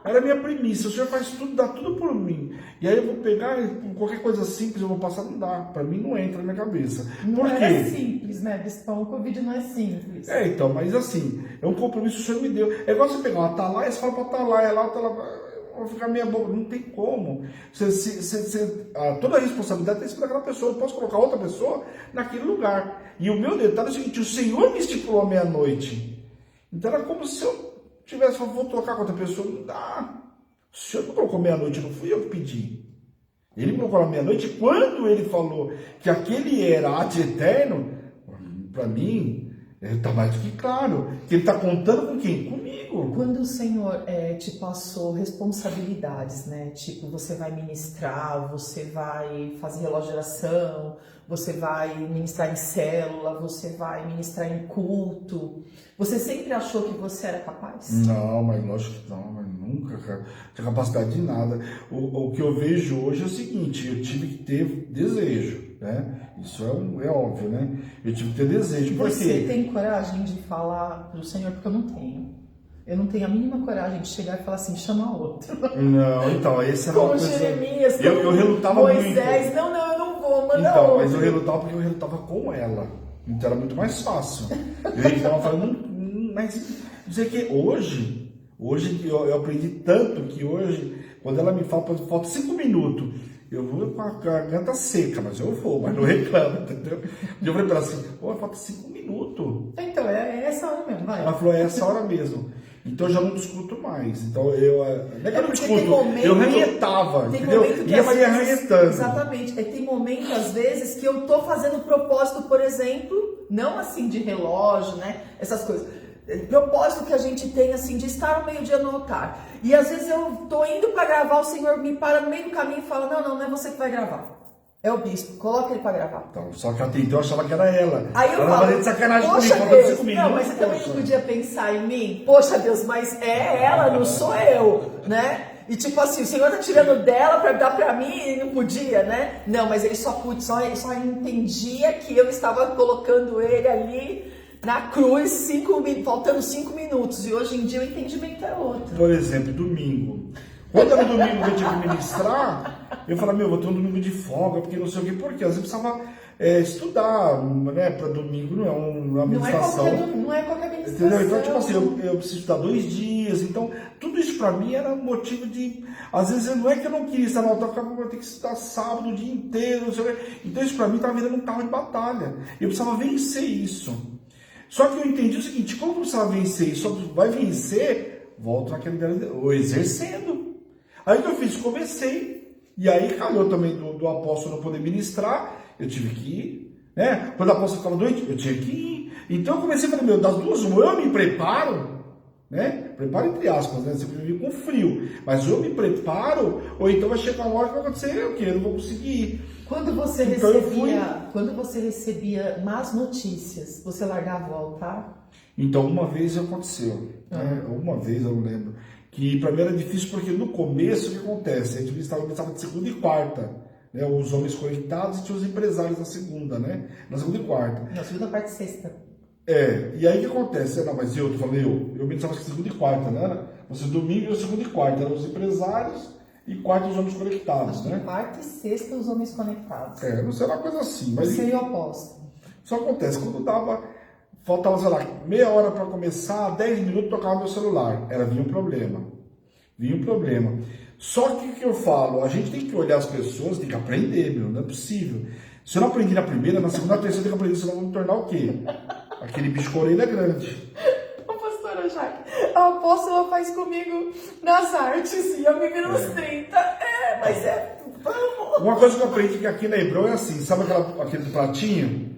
era a minha premissa. O Senhor faz tudo, dá tudo por mim. E aí eu vou pegar qualquer coisa simples, eu vou passar, não dá. Para mim não entra na minha cabeça. Por quê? Não é simples, né, Bispão? O Covid não é simples. Então, mas assim, é um compromisso que o Senhor me deu. É igual você pegar uma atalaia, você fala para atalaia lá, vou ficar meia boca, não tem como. Toda a responsabilidade tem que ser daquela pessoa. Eu posso colocar outra pessoa naquele lugar. E o meu detalhe é o seguinte: o Senhor me estipulou a meia-noite. Então era como se eu tivesse, vou trocar com outra pessoa. Não dá. O Senhor não colocou meia-noite, não fui eu que pedi. Ele colocou na meia-noite. Quando ele falou que aquele era ad eterno, para mim, está mais do que claro. Que ele está contando com quem? Comigo. Quando o Senhor te passou responsabilidades, né? Tipo, você vai ministrar, você vai fazer relógio de oração, você vai ministrar em célula, você vai ministrar em culto. Você sempre achou que você era capaz? Não, mas lógico que não, mas nunca, cara. Não tinha capacidade de nada. O que eu vejo hoje é o seguinte: eu tive que ter desejo, né? Isso é óbvio, né? Eu tive que ter desejo. Você tem coragem de falar pro Senhor? Porque eu não tenho. Eu não tenho a mínima coragem de chegar e falar assim, chama outro. Não, então, esse era uma coisa... Jeremias, eu relutava Moisés, muito. Não, eu não vou, manda então, outro. Mas eu relutava porque eu relutava com ela. Então era muito mais fácil. Eu relutava falando, mas dizer que hoje eu aprendi tanto que hoje, quando ela me fala, falta 5 minutos, eu vou com a garganta seca, mas eu vou, mas não reclamo, entendeu? E eu falei pra ela assim, falta 5 minutos. Então, é essa hora mesmo, vai. Ela falou, é essa hora mesmo. Então eu já não discuto mais. Então não é que eu não discuto, eu ranhetava, entendeu? E a Maria ranhetando. Exatamente. Tem momento, às vezes, que eu tô fazendo propósito, por exemplo, não assim de relógio, né? Essas coisas. Propósito que a gente tem, assim, de estar ao meio-dia no altar. E às vezes eu tô indo para gravar, o Senhor me para no meio do caminho e fala, não é você que vai gravar. É o bispo, coloca ele para gravar. Então, só que até então eu achava que era ela. Aí eu ela falo, fazendo de sacanagem comigo, poxa faltando 5 Deus, minutos. não, mas você também não podia pensar em mim? Poxa Deus, mas é ela, não sou eu, né? E tipo assim, o Senhor tá tirando dela para dar para mim e não podia, né? Não, mas ele só entendia que eu estava colocando ele ali na cruz, faltando 5 minutos. E hoje em dia o entendimento é outro. Por exemplo, domingo. Quando era domingo que eu tinha que ministrar, eu falava, vou ter um domingo de folga, porque não sei o quê, porque às vezes precisava estudar, né? Para domingo não é uma ministração. Não é qualquer ministração. Entendeu? Então, tipo assim, eu preciso estudar 2 dias, então tudo isso para mim era motivo de. Às vezes não é que eu não queria estar no altar, eu vou ter que estudar sábado o dia inteiro, não sei o quê. Então isso para mim estava virando um carro de batalha. Eu precisava vencer isso. Só que eu entendi o seguinte: como eu precisava vencer isso, só vai vencer, volto naquele exercendo. Aí o que eu fiz? Comecei. E aí calhou também do apóstolo não poder ministrar, eu tive que ir. Né? Quando o apóstolo ficava doente, eu tinha que ir. Então eu comecei a falar, das duas, uma, eu me preparo, né? Preparo entre aspas, né? Sempre vivo com frio. Mas eu me preparo, ou então vai chegar uma hora que vai acontecer o quê? Eu não vou conseguir ir. Quando você recebia más notícias, você largava o altar? Então, uma vez aconteceu. Né? Uma vez eu lembro. Que para mim era difícil porque no começo o que acontece? A gente estava de segunda e quarta. Né? Os homens conectados e tinha os empresários na segunda, né? Na segunda e quarta. Na segunda, quarta e sexta. E aí o que acontece? Não, mas eu ministrava segunda e quarta, né? Você domingo e segunda e quarta, eram os empresários e quarta os homens conectados, acho né? que quarta e sexta os homens conectados. Não será uma coisa assim, mas. Seria o oposto. Só acontece, quando faltava, sei lá, meia hora para começar, 10 minutos tocava meu celular. Vinha um problema. Só que o que eu falo? A gente tem que olhar as pessoas, tem que aprender, não é possível. Se eu não aprendi na primeira, na segunda, na terceira, tem que aprender, senão vamos me tornar o quê? Aquele bicho com a orelha grande. Ô, pastora Jaque, a apóstola faz comigo nas artes e eu me vi nos 30. Vamos! Uma coisa que eu aprendi que aqui na Hebron é assim, sabe aquele do pratinho?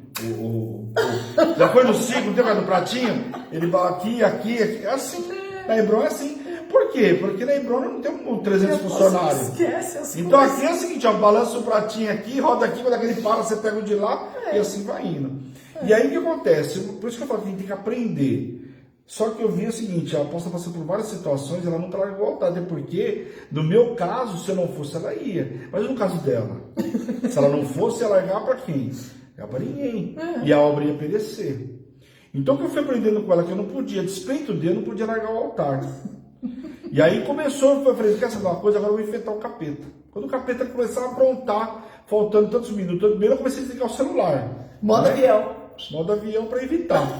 Já foi no ciclo, não tem mais do pratinho? Ele vai aqui, é assim. Na Hebron é assim. Por quê? Porque na Hebron não tem 300 funcionários. Esquece as então coisas. aqui é o seguinte, balança o pratinho aqui, roda aqui, quando aquele para, você pega o de lá e assim vai indo. E aí o que acontece? Por isso que eu falo que a gente tem que aprender. Só que eu vi o seguinte, a apóstola passou por várias situações, ela nunca largou o altar, até porque, no meu caso, se eu não fosse, ela ia. Mas no caso dela, se ela não fosse, ia largar para quem? Ia para ninguém. E a obra ia perecer. Então o que eu fui aprendendo com ela, que eu não podia, despeito dele, eu não podia largar o altar. E aí começou, eu falei, quer saber uma coisa? Agora eu vou enfrentar o capeta. Quando o capeta começar a aprontar, faltando tantos minutos, eu comecei a desligar o celular. Modo avião. Modo avião para evitar.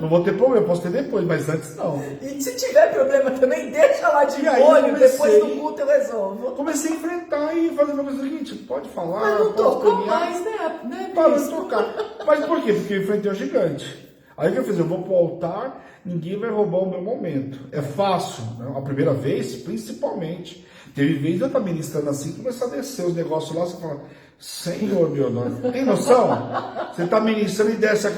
Não vou ter problema, posso ter depois, mas antes não. E se tiver problema também, deixa lá de molho, depois do culto eu resolvo. Comecei a enfrentar e fazer uma coisa seguinte, pode falar, mas não pode tocou caminhar, mais, né? Para de tocar. Mas por quê? Porque eu enfrentei o gigante. Aí o que eu fiz? Eu vou para o altar, ninguém vai roubar o meu momento. É fácil, né? A primeira vez, principalmente. Teve vez eu estar ministrando assim, começar a descer os negócios lá, você fala, Senhor meu nome, tem noção? Você está ministrando e desce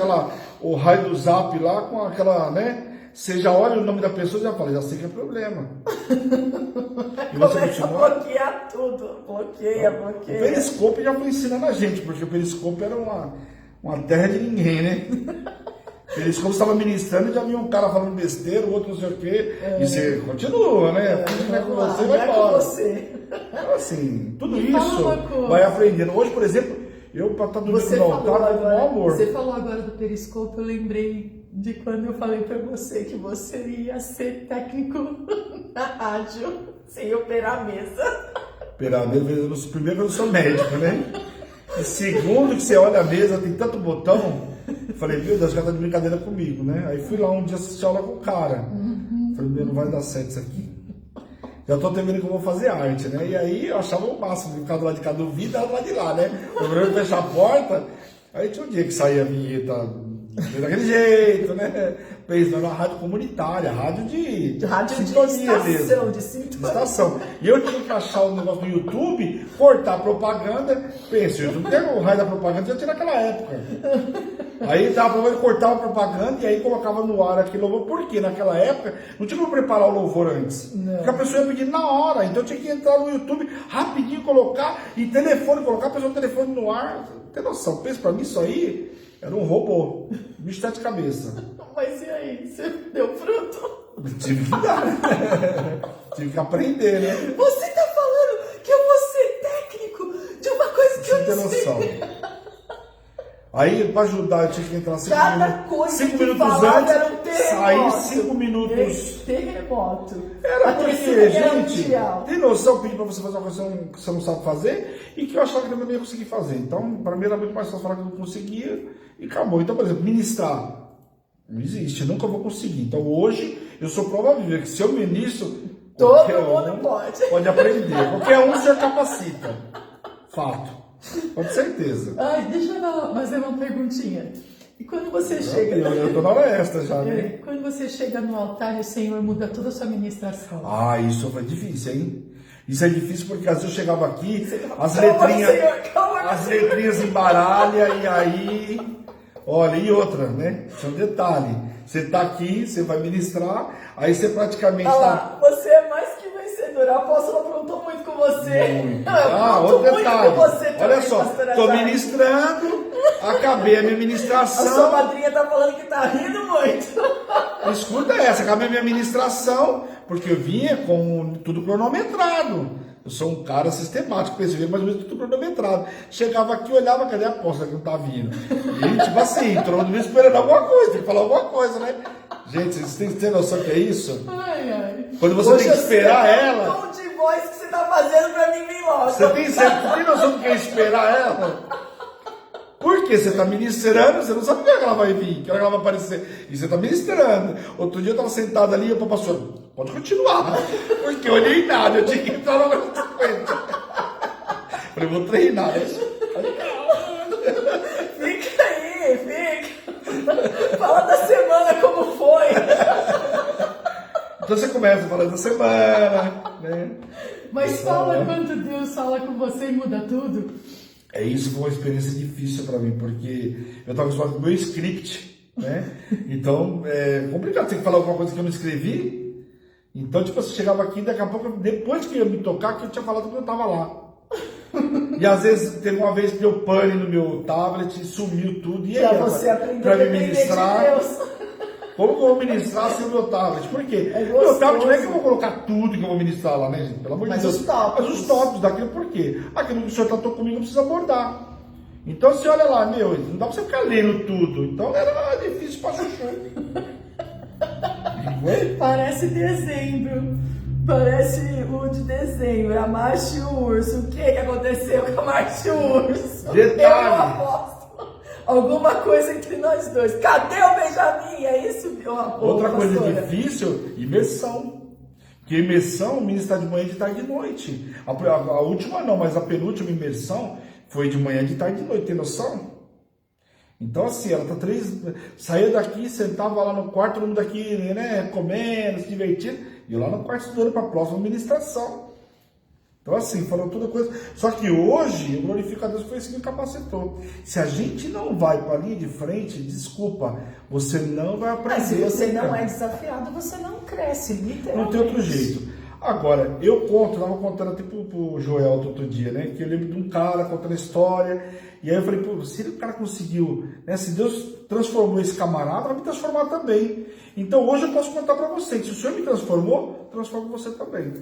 o raio do zap lá com aquela, né? Você já olha o nome da pessoa e já fala, já sei que é problema. E você continua. Bloquear tudo, bloqueia. O Periscope já foi ensinando a gente, porque o Periscope era uma terra de ninguém, né? Eles, como estava ministrando, já vinha um cara falando besteira, o outro não sei o quê. E você continua, né? Não é com você, vai embora. Então, assim, tudo isso vai aprendendo. Hoje, por exemplo, eu para estar domingo no altar, com o amor. Você falou agora do Periscope, eu lembrei de quando eu falei para você que você ia ser técnico na rádio, sem operar a mesa. Operar a mesa, primeiro eu sou médico, né? E segundo, que você olha a mesa, tem tanto botão. Falei, meu Deus, o cara tá de brincadeira comigo, né? Aí fui lá um dia assistir aula com o cara. Falei, meu, não vai dar certo isso aqui. Já tô temendo que eu vou fazer arte, né? E aí eu achava o máximo, ficar do lado de cá do vidro e do lado de lá, né? O problema é fechar a porta. Aí tinha um dia que saía a vinheta daquele jeito, né? Pensando na rádio comunitária, rádio de sintonia mesmo. De estação. E eu tinha que achar o negócio do YouTube, cortar a propaganda. Pensei, eu não tenho o raio da propaganda, já tinha naquela época. Aí dava pra cortar a propaganda e aí colocava no ar aquele louvor. Por quê? Naquela época não tinha como preparar o louvor antes. Não. Porque a pessoa ia pedir na hora. Então eu tinha que entrar no YouTube rapidinho, colocar e telefone, colocar a pessoa no telefone no ar. Não tem noção. Pensa pra mim, isso aí era um robô. Bicho tá de cabeça. Mas e aí? Você deu fruto? Tive que dar, né? Tive que aprender, né? Você tá falando que eu vou ser técnico de uma coisa que eu não sei. Noção. Aí, para ajudar, eu tinha que entrar 5 minutos que antes. era um sair 5 minutos. Terremoto. Era A porque, Terceira Guerra gente, Mundial. tem noção, pedir pra você fazer uma coisa que você não sabe fazer e que eu achava que eu não ia conseguir fazer. Então, para mim era muito mais fácil falar que eu não conseguia e acabou. Então, por exemplo, ministrar. Não existe, eu nunca vou conseguir. Então, hoje, eu sou prova viva que se eu ministro, Todo mundo pode. aprender. Qualquer um se capacita. Fato. Com certeza. Ai, deixa eu fazer uma perguntinha. E quando você chega... Eu tô na hora extra já, né? Quando você chega no altar e o Senhor muda toda a sua ministração. Ah, isso foi difícil, hein? Isso é difícil porque às vezes eu chegava aqui, as letrinhas embaralham e aí... Olha, e outra, né? Isso é um detalhe. Você tá aqui, você vai ministrar, aí você praticamente Olha lá, você é mais que vencedor. A apóstola aprontou muito com você. Muito. Eu Outro muito detalhe. com você também, Olha só, pastora tô Jaime. ministrando, acabei a minha A sua ministração. madrinha tá falando que tá rindo muito. Escuta essa, acabei a minha ministração, porque eu vinha com tudo cronometrado. Eu sou um cara sistemático, percebi mais ou menos tudo cronometrado. Chegava aqui, olhava, cadê a apóstola que não tá vindo? E tipo assim, todo mundo esperando alguma coisa, tem que falar alguma coisa, né? Gente, vocês têm que ter noção que é isso? Ai, ai. Quando você Hoje tem que esperar ela. O tom de voz que você tá fazendo pra mim vem logo. Você tem noção do que é esperar ela? Porque você está ministrando, você não sabe que ela vai vir, que hora ela vai aparecer. E você está ministrando. Outro dia eu estava sentado ali e eu falei, pastor, pode continuar. Porque eu olhei nada, eu tinha que entrar na hora 50. Falei, vou treinar. Fica aí, fica. Fala da semana como foi. Então você começa falando da semana, né? Mas fala quando Deus fala com você e muda tudo. Isso foi uma experiência difícil para mim, porque eu estava acostumado com o meu script, né? Então, é complicado, tem que falar alguma coisa que eu não escrevi. Então, tipo, você chegava aqui, daqui a pouco, depois que eu ia me tocar, que eu tinha falado que eu estava lá. E às vezes, teve uma vez que deu pane no meu tablet, sumiu tudo, e aí, para me ministrar. Como que eu vou ministrar sem o meu tablet? Por quê? Meu tablet não é que eu vou colocar tudo que eu vou ministrar lá, né, gente? Pelo amor de Deus. Mas os tópicos daquilo, por quê? Aquilo que o senhor tratou comigo precisa abordar. Então você olha lá, meu, não dá pra você ficar lendo tudo. Então era difícil pra chuchu. Parece dezembro. Parece o de dezembro. A Marcha e o Urso. O que aconteceu com a Marcha e o Urso? Detalhe. Eu aposto. Alguma coisa entre nós dois. Cadê o Benjamin? É isso que eu aposto. Outra coisa difícil, imersão. Porque imersão, ministrar de manhã, de tarde e de noite. A última não, mas a penúltima imersão foi de manhã, de tarde e de noite, tem noção? Então assim, ela saía daqui, sentava lá no quarto, todo mundo daqui, né, comendo, se divertindo, e eu lá no quarto estudando para a próxima ministração. Então assim, falou toda coisa. Só que hoje, eu glorifico a Deus, foi isso que me capacitou. Se a gente não vai para a linha de frente, desculpa, você não vai aprender. Mas se você não é desafiado, você não cresce, literalmente. Não tem outro jeito. Agora, eu estava contando até pro Joel outro dia, né? Que eu lembro de um cara contando a história. E aí eu falei, pô, se o cara conseguiu, né? Se Deus transformou esse camarada, vai me transformar também. Então hoje eu posso contar para você que se o Senhor me transformou, transforma você também.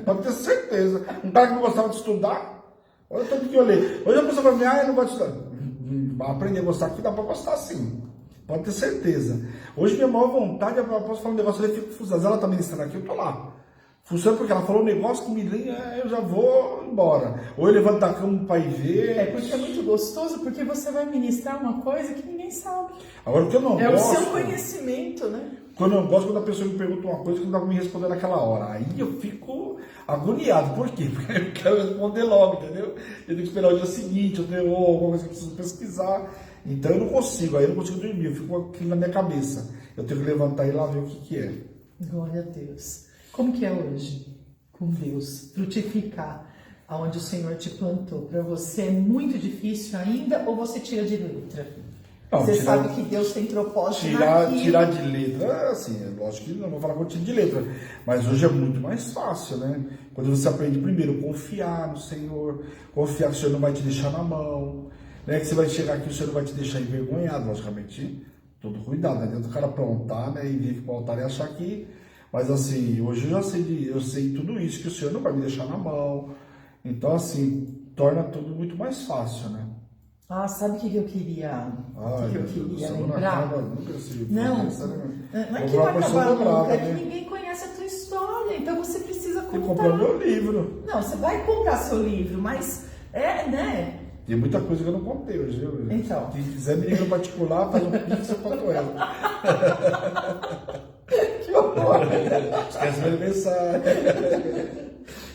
Pode ter certeza. Um cara que não gostava de estudar, olha tanto que eu olhei. Hoje a pessoa fala, eu não gosto de estudar. Aprender a gostar aqui dá para gostar sim. Pode ter certeza. Hoje minha maior vontade, eu posso falar um negócio, eu fico frustrado. Ela está ministrando aqui, eu tô lá. Funciona porque ela falou um negócio que me liga, eu já vou embora. Ou eu levanto da cama para ir ver. É porque é muito gostoso, porque você vai ministrar uma coisa que ninguém sabe. Agora, o que eu não gosto... É o seu conhecimento, né? Quando eu gosto, quando a pessoa me pergunta uma coisa que não dá para me responder naquela hora. Aí eu fico agoniado. Por quê? Porque eu quero responder logo, entendeu? Eu tenho que esperar o dia seguinte, eu tenho alguma coisa que eu preciso pesquisar. Então eu não consigo, aí eu não consigo dormir, eu fico aquilo na minha cabeça. Eu tenho que levantar e ir lá ver o que é. Glória a Deus. Como que é hoje com Deus? Frutificar aonde o Senhor te plantou. Para você é muito difícil ainda ou você tira de letra? Não, você sabe que Deus tem propósito tirar de letra, assim, é lógico que não vou falar contigo de letra, mas hoje é muito mais fácil, né? Quando você aprende primeiro confiar no Senhor, confiar que o Senhor não vai te deixar na mão, né? Que você vai chegar aqui, o Senhor não vai te deixar envergonhado, logicamente, todo cuidado, não adianta o cara aprontar, né? E vir para o altar e achar que... Mas assim, hoje eu sei tudo isso, que o Senhor não vai me deixar na mão. Então assim, torna tudo muito mais fácil, né? Ah, sabe o que eu queria? O que eu queria lembrar? Nunca se Não, não é que vai acabar nunca, é que ninguém conhece a tua história, então você precisa contar. Tem que comprar meu livro. Não, você vai comprar seu livro, mas né? Tem muita coisa que eu não contei hoje, viu? Então. Quem quiser me liga no particular, faz um pix, eu conto ela. Que horror! Esquece meu aniversário.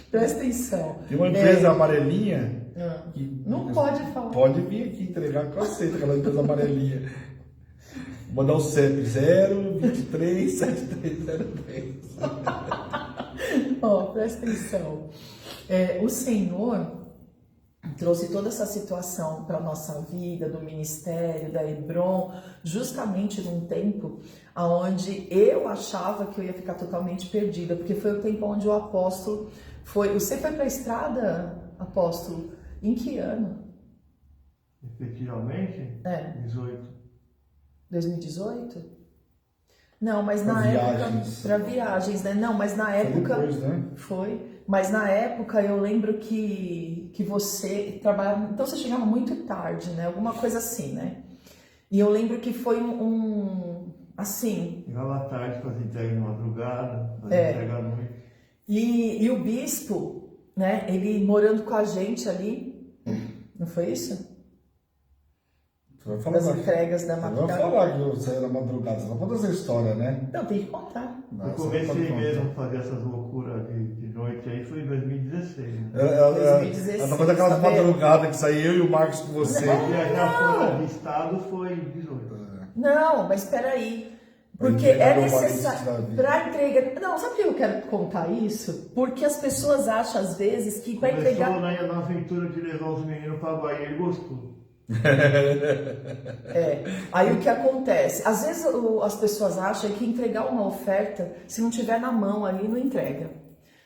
Presta atenção. Tem uma empresa amarelinha. Que não pode falar. Pode vir aqui entregar que eu aceito aquela empresa amarelinha. Vou mandar o CEP 0237303. Ó, presta atenção. O Senhor trouxe toda essa situação para a nossa vida, do ministério, da Hebron, justamente num tempo onde eu achava que eu ia ficar totalmente perdida, porque foi o tempo onde o apóstolo foi. Você foi para a estrada, apóstolo, em que ano? Efetivamente? 18. 2018? Não, mas Pra na viagens. época. Para viagens, né? Não, mas na época. Foi depois, né? Foi. Mas na época eu lembro que você trabalhava. Então você chegava muito tarde, né? Alguma coisa assim, né? E eu lembro que foi assim. Chegava à tarde, fazia entrega de madrugada, fazia entrega à noite. E o bispo, né? Ele morando com a gente ali. Não foi isso? Você vai falar Das entregas da Você vai madrugada. falar que você era madrugada. Você vai contar essa história, né? Não, tem que contar. Eu comecei mesmo a fazer essas loucuras de noite aí, foi em 2016. Né? 2016, Ela tá fazendo aquelas tá vendo? madrugadas que saía eu e o Marcos com você. Viajar fora de estado foi 18. Não, mas espera aí. Porque entregar é o necessário valor da para entrega. Não, sabe por que eu quero contar isso? Porque as pessoas acham às vezes que para entregar. Começou na aventura de levar os meninos para a Bahia, ele gostou. Aí o que acontece? Às vezes as pessoas acham que entregar uma oferta, se não tiver na mão ali, não entrega,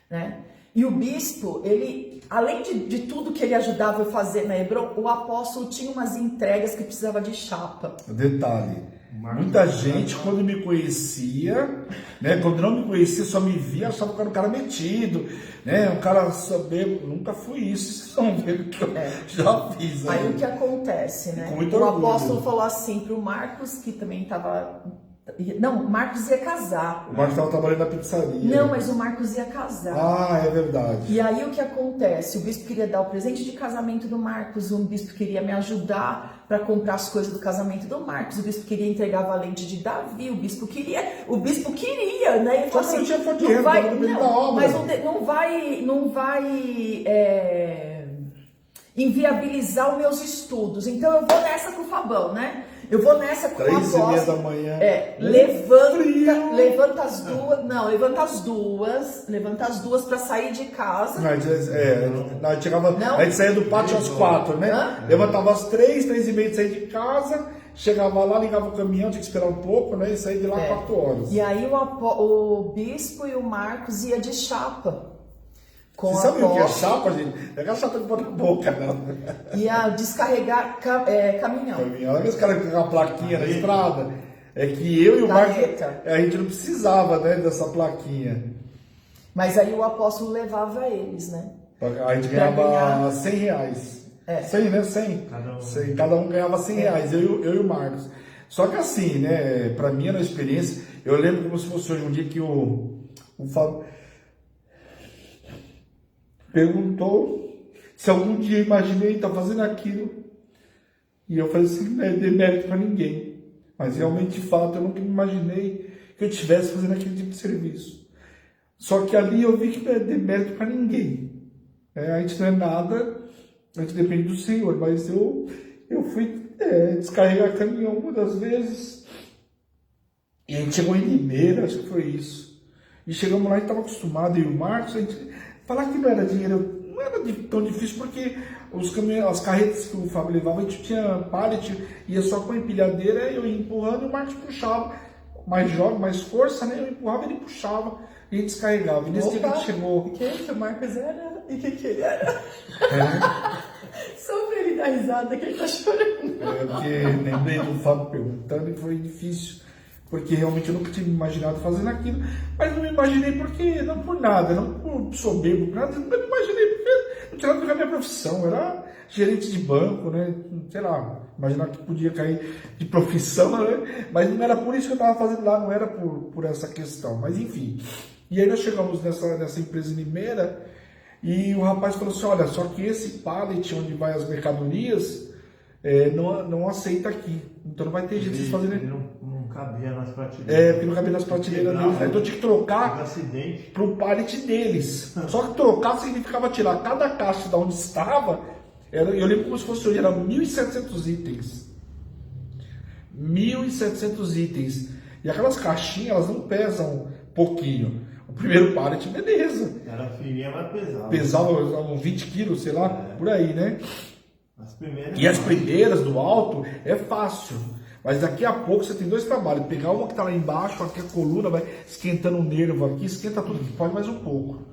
né? E o bispo, ele, além de tudo que ele ajudava a fazer na Hebron, o apóstolo tinha umas entregas que precisava de chapa. Detalhe, muita gente quando me conhecia, né, quando não me conhecia, só me via, achava que eu era um cara metido, né, um cara saber, nunca fui isso, vocês vão ver o que eu já fiz. Aí o que acontece, né? Com muito O orgulho. apóstolo falou assim para o Marcos, que também estava... Não, o Marcos ia casar. O Marcos estava trabalhando na pizzaria. Não, mas o Marcos ia casar. Ah, é verdade. E aí o que acontece? O bispo queria dar o presente de casamento do Marcos, o bispo queria me ajudar para comprar as coisas do casamento do Marcos, o bispo queria entregar a valente de Davi, o bispo queria, né? Ele falou assim, tinha fonte de não renda, vai, tava no meio da não, obra. mas não vai inviabilizar os meus estudos. Então eu vou nessa com o Fabão, né? Eu vou nessa com o 3h30 da apóstolo. manhã. Levanta as duas para sair de casa. Não, a gente chegava, Não? a gente saía do pátio às 4, né? Hã? Levantava às 3h30 de sair de casa, chegava lá, ligava o caminhão, tinha que esperar um pouco, né? E saía de lá 4 horas. E aí o bispo e o Marcos ia de chapa. Com Você sabe o que é apóstolo, chapa, gente? Não é aquela chapa que bota na boca, não. ia descarregar caminhão. Olha que os caras com a plaquinha na estrada. É que eu e o Marcos, Carreta. a gente não precisava, né, dessa plaquinha. Mas aí o apóstolo levava eles, né? A gente Pra ganhava ganhar. R$100. 100, né? 100. Cada um. 100. Cada um ganhava R$100, eu e o Marcos. Só que assim, né, pra mim era uma experiência, eu lembro como se fosse hoje um dia que o Fábio perguntou se algum dia eu imaginei estar fazendo aquilo. E eu falei assim, não é demérito pra ninguém. Mas realmente, de fato, eu nunca me imaginei que eu estivesse fazendo aquele tipo de serviço. Só que ali eu vi que não é demérito para ninguém. A gente não é nada, a gente depende do Senhor. Mas eu fui descarregar caminhão uma das vezes. E a gente chegou em Limeira, acho que foi isso. E chegamos lá, a gente estava acostumado, eu e o Marcos, a gente falar que não era dinheiro, não era tão difícil, porque as carretas que o Fábio levava, a gente tinha pallet, ia só com a empilhadeira, eu ia empurrando e o Marcos puxava. Mais jovem, mais força, né? Eu empurrava, ele puxava e a gente descarregava. E nesse dia que a gente chegou. Quem que o Marcos era? E quem que ele era? Só pra ele dar risada que ele tá chorando. Porque lembrei do Fábio perguntando e foi difícil. Porque realmente eu nunca tinha me imaginado fazendo aquilo. Mas não me imaginei porque, não por nada, não por soberbo, por nada. Eu nunca me imaginei porque não tinha nada a ver com a minha profissão. gerente de banco, né? Sei lá, imaginar que podia cair de profissão, né? Mas não era por isso que eu estava fazendo lá, não era por essa questão. Mas enfim. E aí nós chegamos nessa empresa em Limeira e o rapaz falou assim, olha, só que esse pallet onde vai as mercadorias não aceita aqui. Então não vai ter jeito de vocês fazerem. Não cabia nas prateleiras. Porque não cabia nas prateleiras deles. Então eu tinha que trocar para o pallet deles. Só que trocar significava tirar cada caixa de onde estava. Eu lembro como se fosse hoje, era 1.700 itens. 1.700 itens. E aquelas caixinhas, elas não pesam pouquinho. O primeiro pallet, beleza. Era fininha, mas pesava. Pesava uns 20 quilos, sei lá, por aí, né? E as primeiras do alto é fácil. Mas daqui a pouco você tem dois trabalhos. Pegar uma que está lá embaixo, aqui a coluna vai esquentando o nervo aqui, esquenta tudo que pode mais um pouco.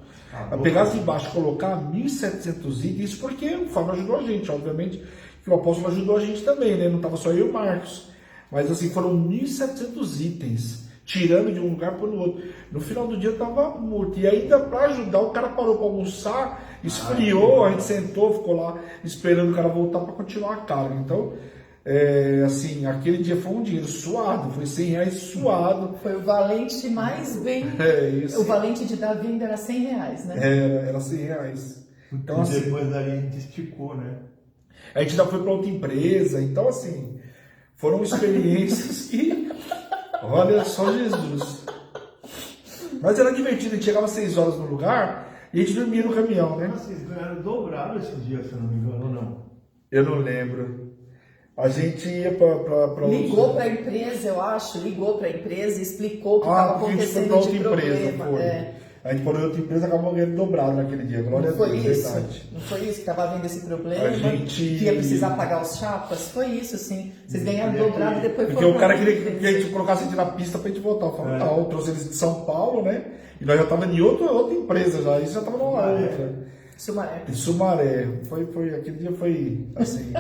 Pegar as de baixo, colocar 1.700 itens, isso porque o Fábio ajudou a gente, obviamente, que o apóstolo ajudou a gente também, né? Não estava só eu e o Marcos. Mas assim, foram 1.700 itens, tirando de um lugar para o outro. No final do dia eu estava morto. E ainda para ajudar, o cara parou para almoçar, esfriou, a gente sentou, ficou lá esperando o cara voltar para continuar a carga. Então, assim, aquele dia foi um dinheiro suado, foi R$100 suado. Foi o valente mais bem. Isso. O valente de Davi ainda era R$100, né? Era R$100. Então, e depois dali a gente esticou, né? A gente já foi para outra empresa. Então, assim, foram experiências que, olha só Jesus. Mas era divertido, a gente chegava às 6 horas no lugar e a gente dormia no caminhão, né? Vocês ganharam dobrado esse dia, se eu não me engano, ou não? Eu não lembro. A gente ia para ligou para a empresa, eu acho, ligou para a empresa e explicou o que estava acontecendo outra de empresa, problema. A gente foi em outra empresa e acabou ganhando dobrado naquele dia. Glória a Deus, verdade. Não foi isso que estava havendo esse problema? Que ia precisar pagar os chapas? Foi isso, sim. Vocês ganharam dobrado e depois porque o cara queria que a gente colocasse a gente na pista para a gente voltar. Eu falei, não, eu trouxe eles de São Paulo, né? E nós já estávamos em outra empresa já. Isso já estava numa outra. Sumaré. Em Sumaré. Aquele dia foi assim.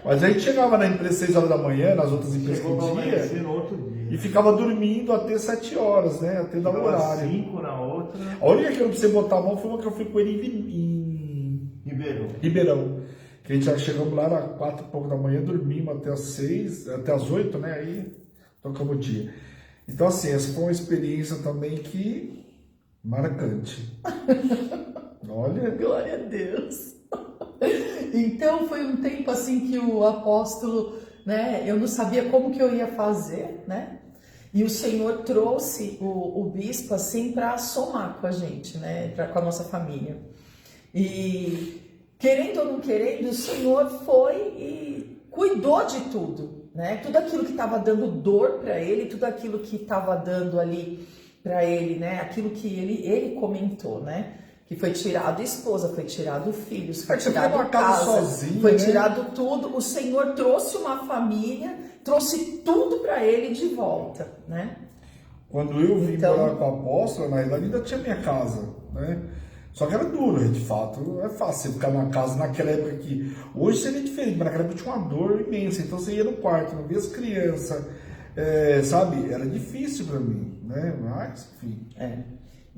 Mas a gente chegava na empresa às 6 horas da manhã, nas outras empresas que dia, no outro dia. E ficava dormindo até 7 horas, né? Até dar o horário. 5 na outra. A única que eu precisei botar a mão foi uma que eu fui com ele em Ribeirão. Que a gente já chegamos lá, era 4 e pouco da manhã, dormimos até as 6, até as 8, né? Aí tocamos o dia. Então, assim, essa foi uma experiência também que marcante. Olha. Glória a Deus. Então foi um tempo assim que o apóstolo, né, eu não sabia como que eu ia fazer, né? E o Senhor trouxe o bispo assim para somar com a gente, né, com a nossa família. E querendo ou não querendo, o Senhor foi e cuidou de tudo, né? Tudo aquilo que estava dando dor para ele, tudo aquilo que estava dando ali para ele, né? Aquilo que ele comentou, né? Que foi tirado a esposa, foi tirado filhos, foi tirado casa, sozinho, foi né? tirado tudo. O Senhor trouxe uma família, trouxe tudo para ele de volta, né? Quando eu vim morar com a apóstola, na realidade ainda tinha minha casa, né? Só que era duro, de fato. É fácil você ficar numa casa naquela época aqui. Hoje seria diferente, mas naquela época tinha uma dor imensa. Então você ia no quarto, não via as crianças, sabe? Era difícil para mim, né? Mas, enfim.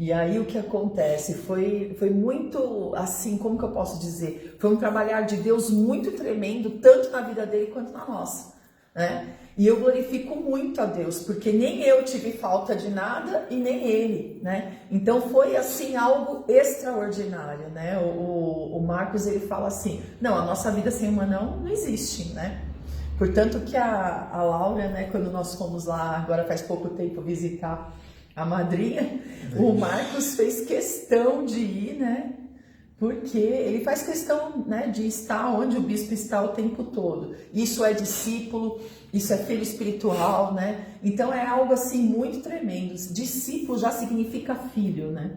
E aí o que acontece foi muito assim, como que eu posso dizer? Foi um trabalhar de Deus muito tremendo, tanto na vida dele quanto na nossa, né? E eu glorifico muito a Deus, porque nem eu tive falta de nada e nem ele, né? Então foi assim algo extraordinário, né? O Marcos, ele fala assim, não, a nossa vida sem uma não existe, né? Portanto que a Laura, né, quando nós fomos lá, agora faz pouco tempo, visitar a madrinha, o Marcos fez questão de ir, né? Porque ele faz questão, né, de estar onde o bispo está o tempo todo. Isso é discípulo, isso é filho espiritual, né? Então é algo assim muito tremendo. Discípulo já significa filho, né?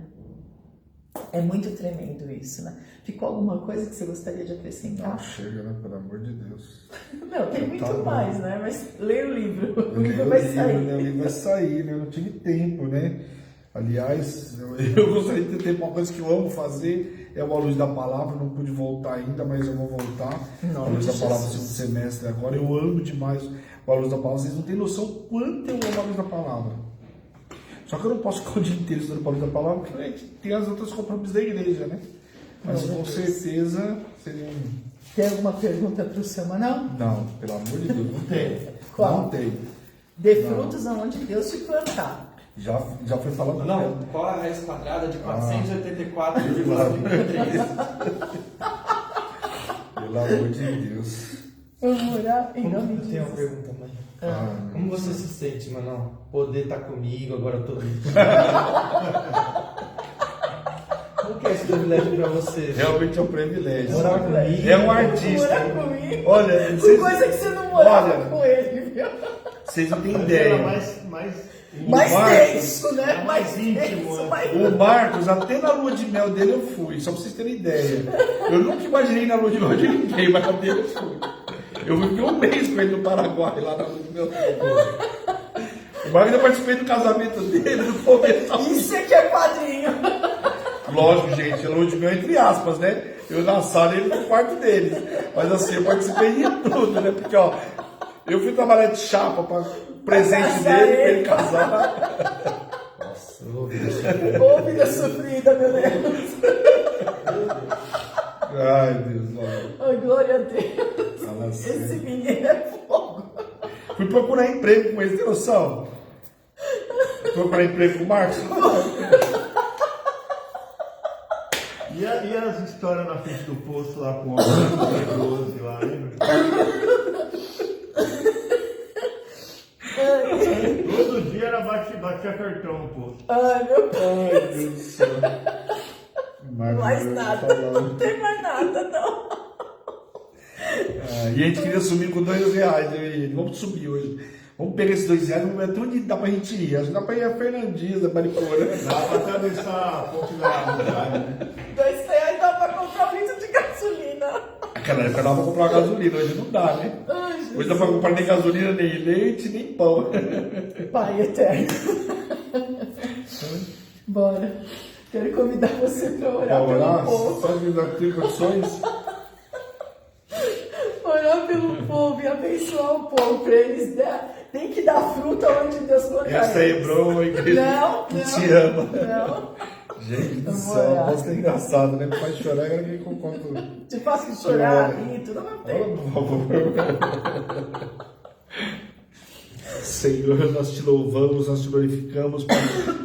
É muito tremendo isso, né? Ficou alguma coisa que você gostaria de acrescentar? Não, chega, né? Pelo amor de Deus. Não, tem muito mais, né? Mas leia o livro. O livro vai sair. Né? O livro vai sair, né? Eu não tive tempo, né? Aliás, eu gostaria de ter tempo. Uma coisa que eu amo fazer é o A Luz da Palavra. Não pude voltar ainda, mas eu vou voltar. A Luz da Palavra, segundo semestre agora. Eu amo demais o A Luz da Palavra. Vocês não têm noção quanto eu amo a Luz da Palavra. Só que eu não posso ficar o dia inteiro estudando a Luz da Palavra, porque a gente tem as outras compromissos da igreja, né? Mas com certeza seria Tem alguma pergunta para o seu Manão? Não, pelo amor de Deus, não tem. Qual? Não tem. Dê frutos aonde Deus te plantar. Já foi falado. Não, qual a raiz quadrada de 484,53? Pelo amor de Deus. Vamos orar em nome de Tem uma Jesus. pergunta, mãe. Ah, Como você se sente, Manão? Poder estar comigo agora todo dia. Como que é esse privilégio pra você? realmente é um privilégio. Morar comigo. É um artista. Morar comigo. Olha, Por vocês, coisa que você não morava olha, com ele, viu? vocês não têm Era ideia. Mais Marcos- tenso, né? é mais íntimo, tenso, né? mais... O Marcos, até na lua de mel dele eu fui, só pra vocês terem ideia. Eu nunca imaginei na lua de mel de ninguém, mas na dele eu fui. Eu fiquei um mês com ele no Paraguai, lá na lua de mel dele. O Marcos, eu participei do casamento dele, no começo. Isso é que é padrinho. Lógico, gente, lua de mel entre aspas, né? Eu na sala e ele no quarto deles. Mas assim, eu participei de tudo, né? Porque, ó, eu fui trabalhar de chapa para presente casar dele, pra ele. ele casar. Nossa, eu ouvi isso. Ô, vida sofrida, meu Deus. Ai, Deus, olha. Oh, glória a Deus. Fala Esse sério. menino é fogo. Fui procurar emprego com ele, tem noção? Fui procurar emprego com o Marcos. E as histórias na frente do posto lá com o homem leproso lá, lembra? Todo dia era batia cartão no posto. Ai, meu pai. Ai, Deus do céu. Marcos, Mais eu nada. falava. Não tem mais nada, não. Ah, e a gente queria subir com R$2, eu e ele. Vamos subir hoje. Vamos pegar esses R$2, vamos ver até onde dá pra gente ir. Acho que dá pra ir a Fernandinha, a Maricona. Dá pra atravessar a ponte da amizade, né? R$2 dá pra comprar 1 litro de gasolina. Naquela época dava pra comprar gasolina, hoje não dá, né? Ai, Hoje Jesus. dá pra comprar nem gasolina, nem leite, nem pão. Pai eterno. Bora. Quero convidar você para orar Pra orar, pelo povo. só me dar condições. Orar pelo povo e abençoar o povo para eles tem que dar fruta onde Deus plantar. Essa é eles. Hebron, a igreja Não, que não. te ama. Não. Gente do Vamos céu, orar. posso ter engraçado, né? Faz chorar, agora que eu conto. Te faço chorar, rir, tudo ao mesmo tempo. Por favor. Senhor, nós te louvamos, nós te glorificamos, Pai,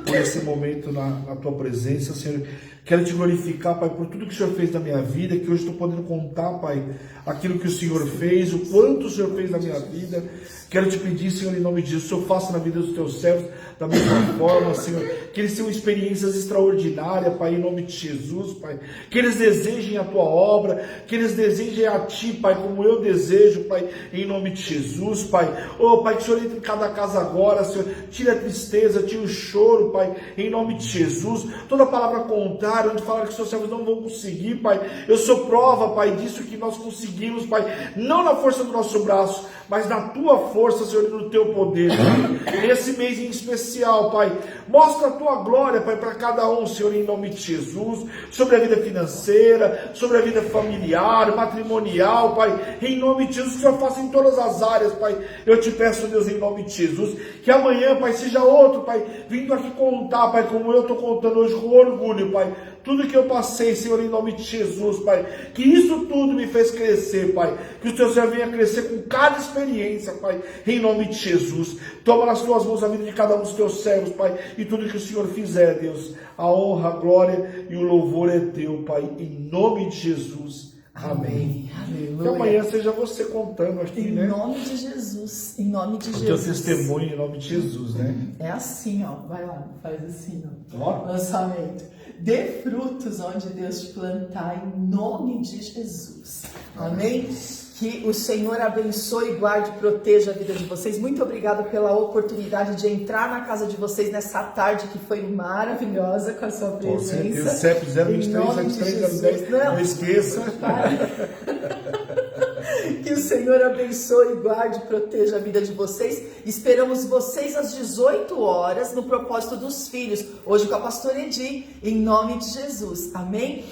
por esse momento na tua presença, Senhor. Quero te glorificar, Pai, por tudo que o Senhor fez na minha vida, que hoje estou podendo contar, Pai, aquilo que o Senhor fez, o quanto o Senhor fez na minha vida. Quero te pedir, Senhor, em nome de Jesus, que o Senhor faça na vida dos teus servos da mesma forma, Senhor. Que eles tenham experiências extraordinárias, Pai, em nome de Jesus, Pai. Que eles desejem a tua obra, que eles desejem a ti, Pai, como eu desejo, Pai, em nome de Jesus, Pai. Oh, Pai, que o Senhor entre em cada casa agora, Senhor. Tira a tristeza, tira o choro, Pai, em nome de Jesus. Toda palavra contrária, onde falar que os seus servos não vão conseguir, Pai. Eu sou prova, Pai, disso que nós conseguimos, Pai. Não na força do nosso braço, mas na tua força, Senhor, e no teu poder, Pai. Esse mês em especial, Pai, mostra a tua glória, Pai, para cada um, Senhor, em nome de Jesus, sobre a vida financeira, sobre a vida familiar, matrimonial, Pai, em nome de Jesus, que o Senhor faça em todas as áreas, Pai. Eu te peço, Deus, em nome de Jesus, que amanhã, Pai, seja outro, Pai, vindo aqui contar, Pai, como eu estou contando hoje com orgulho, Pai, tudo que eu passei, Senhor, em nome de Jesus, Pai, que isso tudo me fez crescer, Pai, que o teu Senhor venha crescer com cada experiência, Pai, em nome de Jesus. Toma nas tuas mãos a vida de cada um dos teus servos, Pai, e tudo que o Senhor fizer, Deus, a honra, a glória e o louvor é teu, Pai, em nome de Jesus. Amém. Aleluia. Que amanhã seja você contando aqui, Em né? nome de Jesus. Em nome de O teu Jesus. testemunho em nome de Jesus, né? É assim, ó. Vai lá, faz assim, ó. Ó. Lançamento. Dê frutos onde Deus te plantar, em nome de Jesus. Amém? Que o Senhor abençoe, guarde e proteja a vida de vocês. Muito obrigada pela oportunidade de entrar na casa de vocês nessa tarde que foi maravilhosa com a sua Com certeza, presença. CEP Em nome de 023 Jesus. 010, não esqueça. Que o Senhor abençoe, guarde e proteja a vida de vocês. Esperamos vocês às 18 horas no Propósito dos Filhos, hoje com a pastora Edi, em nome de Jesus. Amém?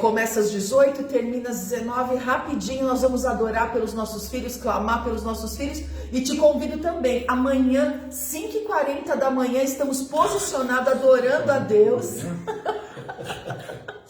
Começa às 18, termina às 19, rapidinho nós vamos adorar pelos nossos filhos, clamar pelos nossos filhos, e te convido também, amanhã, 5h40 da manhã, estamos posicionados adorando a Deus.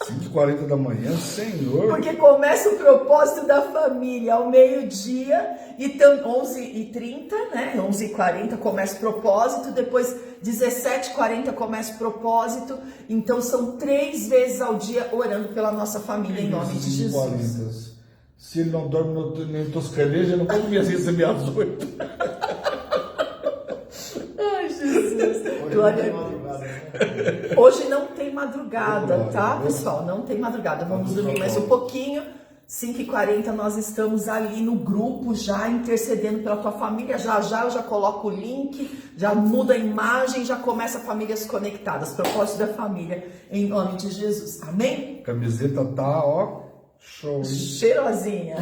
5h40 11h40 da manhã, Senhor. Porque começa o propósito da família ao meio-dia, e 11h30, né? 11h40 começa o propósito, depois 17h40 começa o propósito. Então são 3 vezes ao dia orando pela nossa família em nome de Jesus. 40. Se ele não dorme nem toscaneja, não pode vir receber às 8. Ai, Jesus. Glória a Deus. Hoje não tem madrugada, tá, pessoal? Não tem madrugada. Vamos dormir mais um pouquinho. 5h40 nós estamos ali no grupo já intercedendo pela tua família. Já eu já coloco o link, já muda a imagem, já começa famílias conectadas. Propósito da família em nome de Jesus. Amém? A camiseta tá, ó, show, hein? Cheirosinha.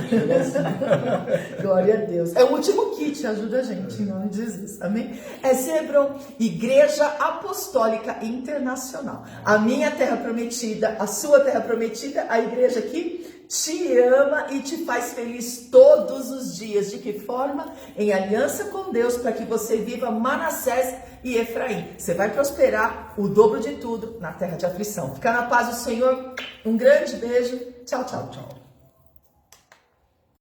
Glória a Deus. É o último kit, ajuda a gente em nome de Jesus. Amém? Hebron, Igreja Apostólica Internacional. A minha terra prometida, a sua terra prometida, a igreja aqui te ama e te faz feliz todos os dias. De que forma? Em aliança com Deus, para que você viva Manassés e Efraim. Você vai prosperar o dobro de tudo na terra de aflição. Fica na paz do Senhor. Um grande beijo. Tchau, tchau. Tchau.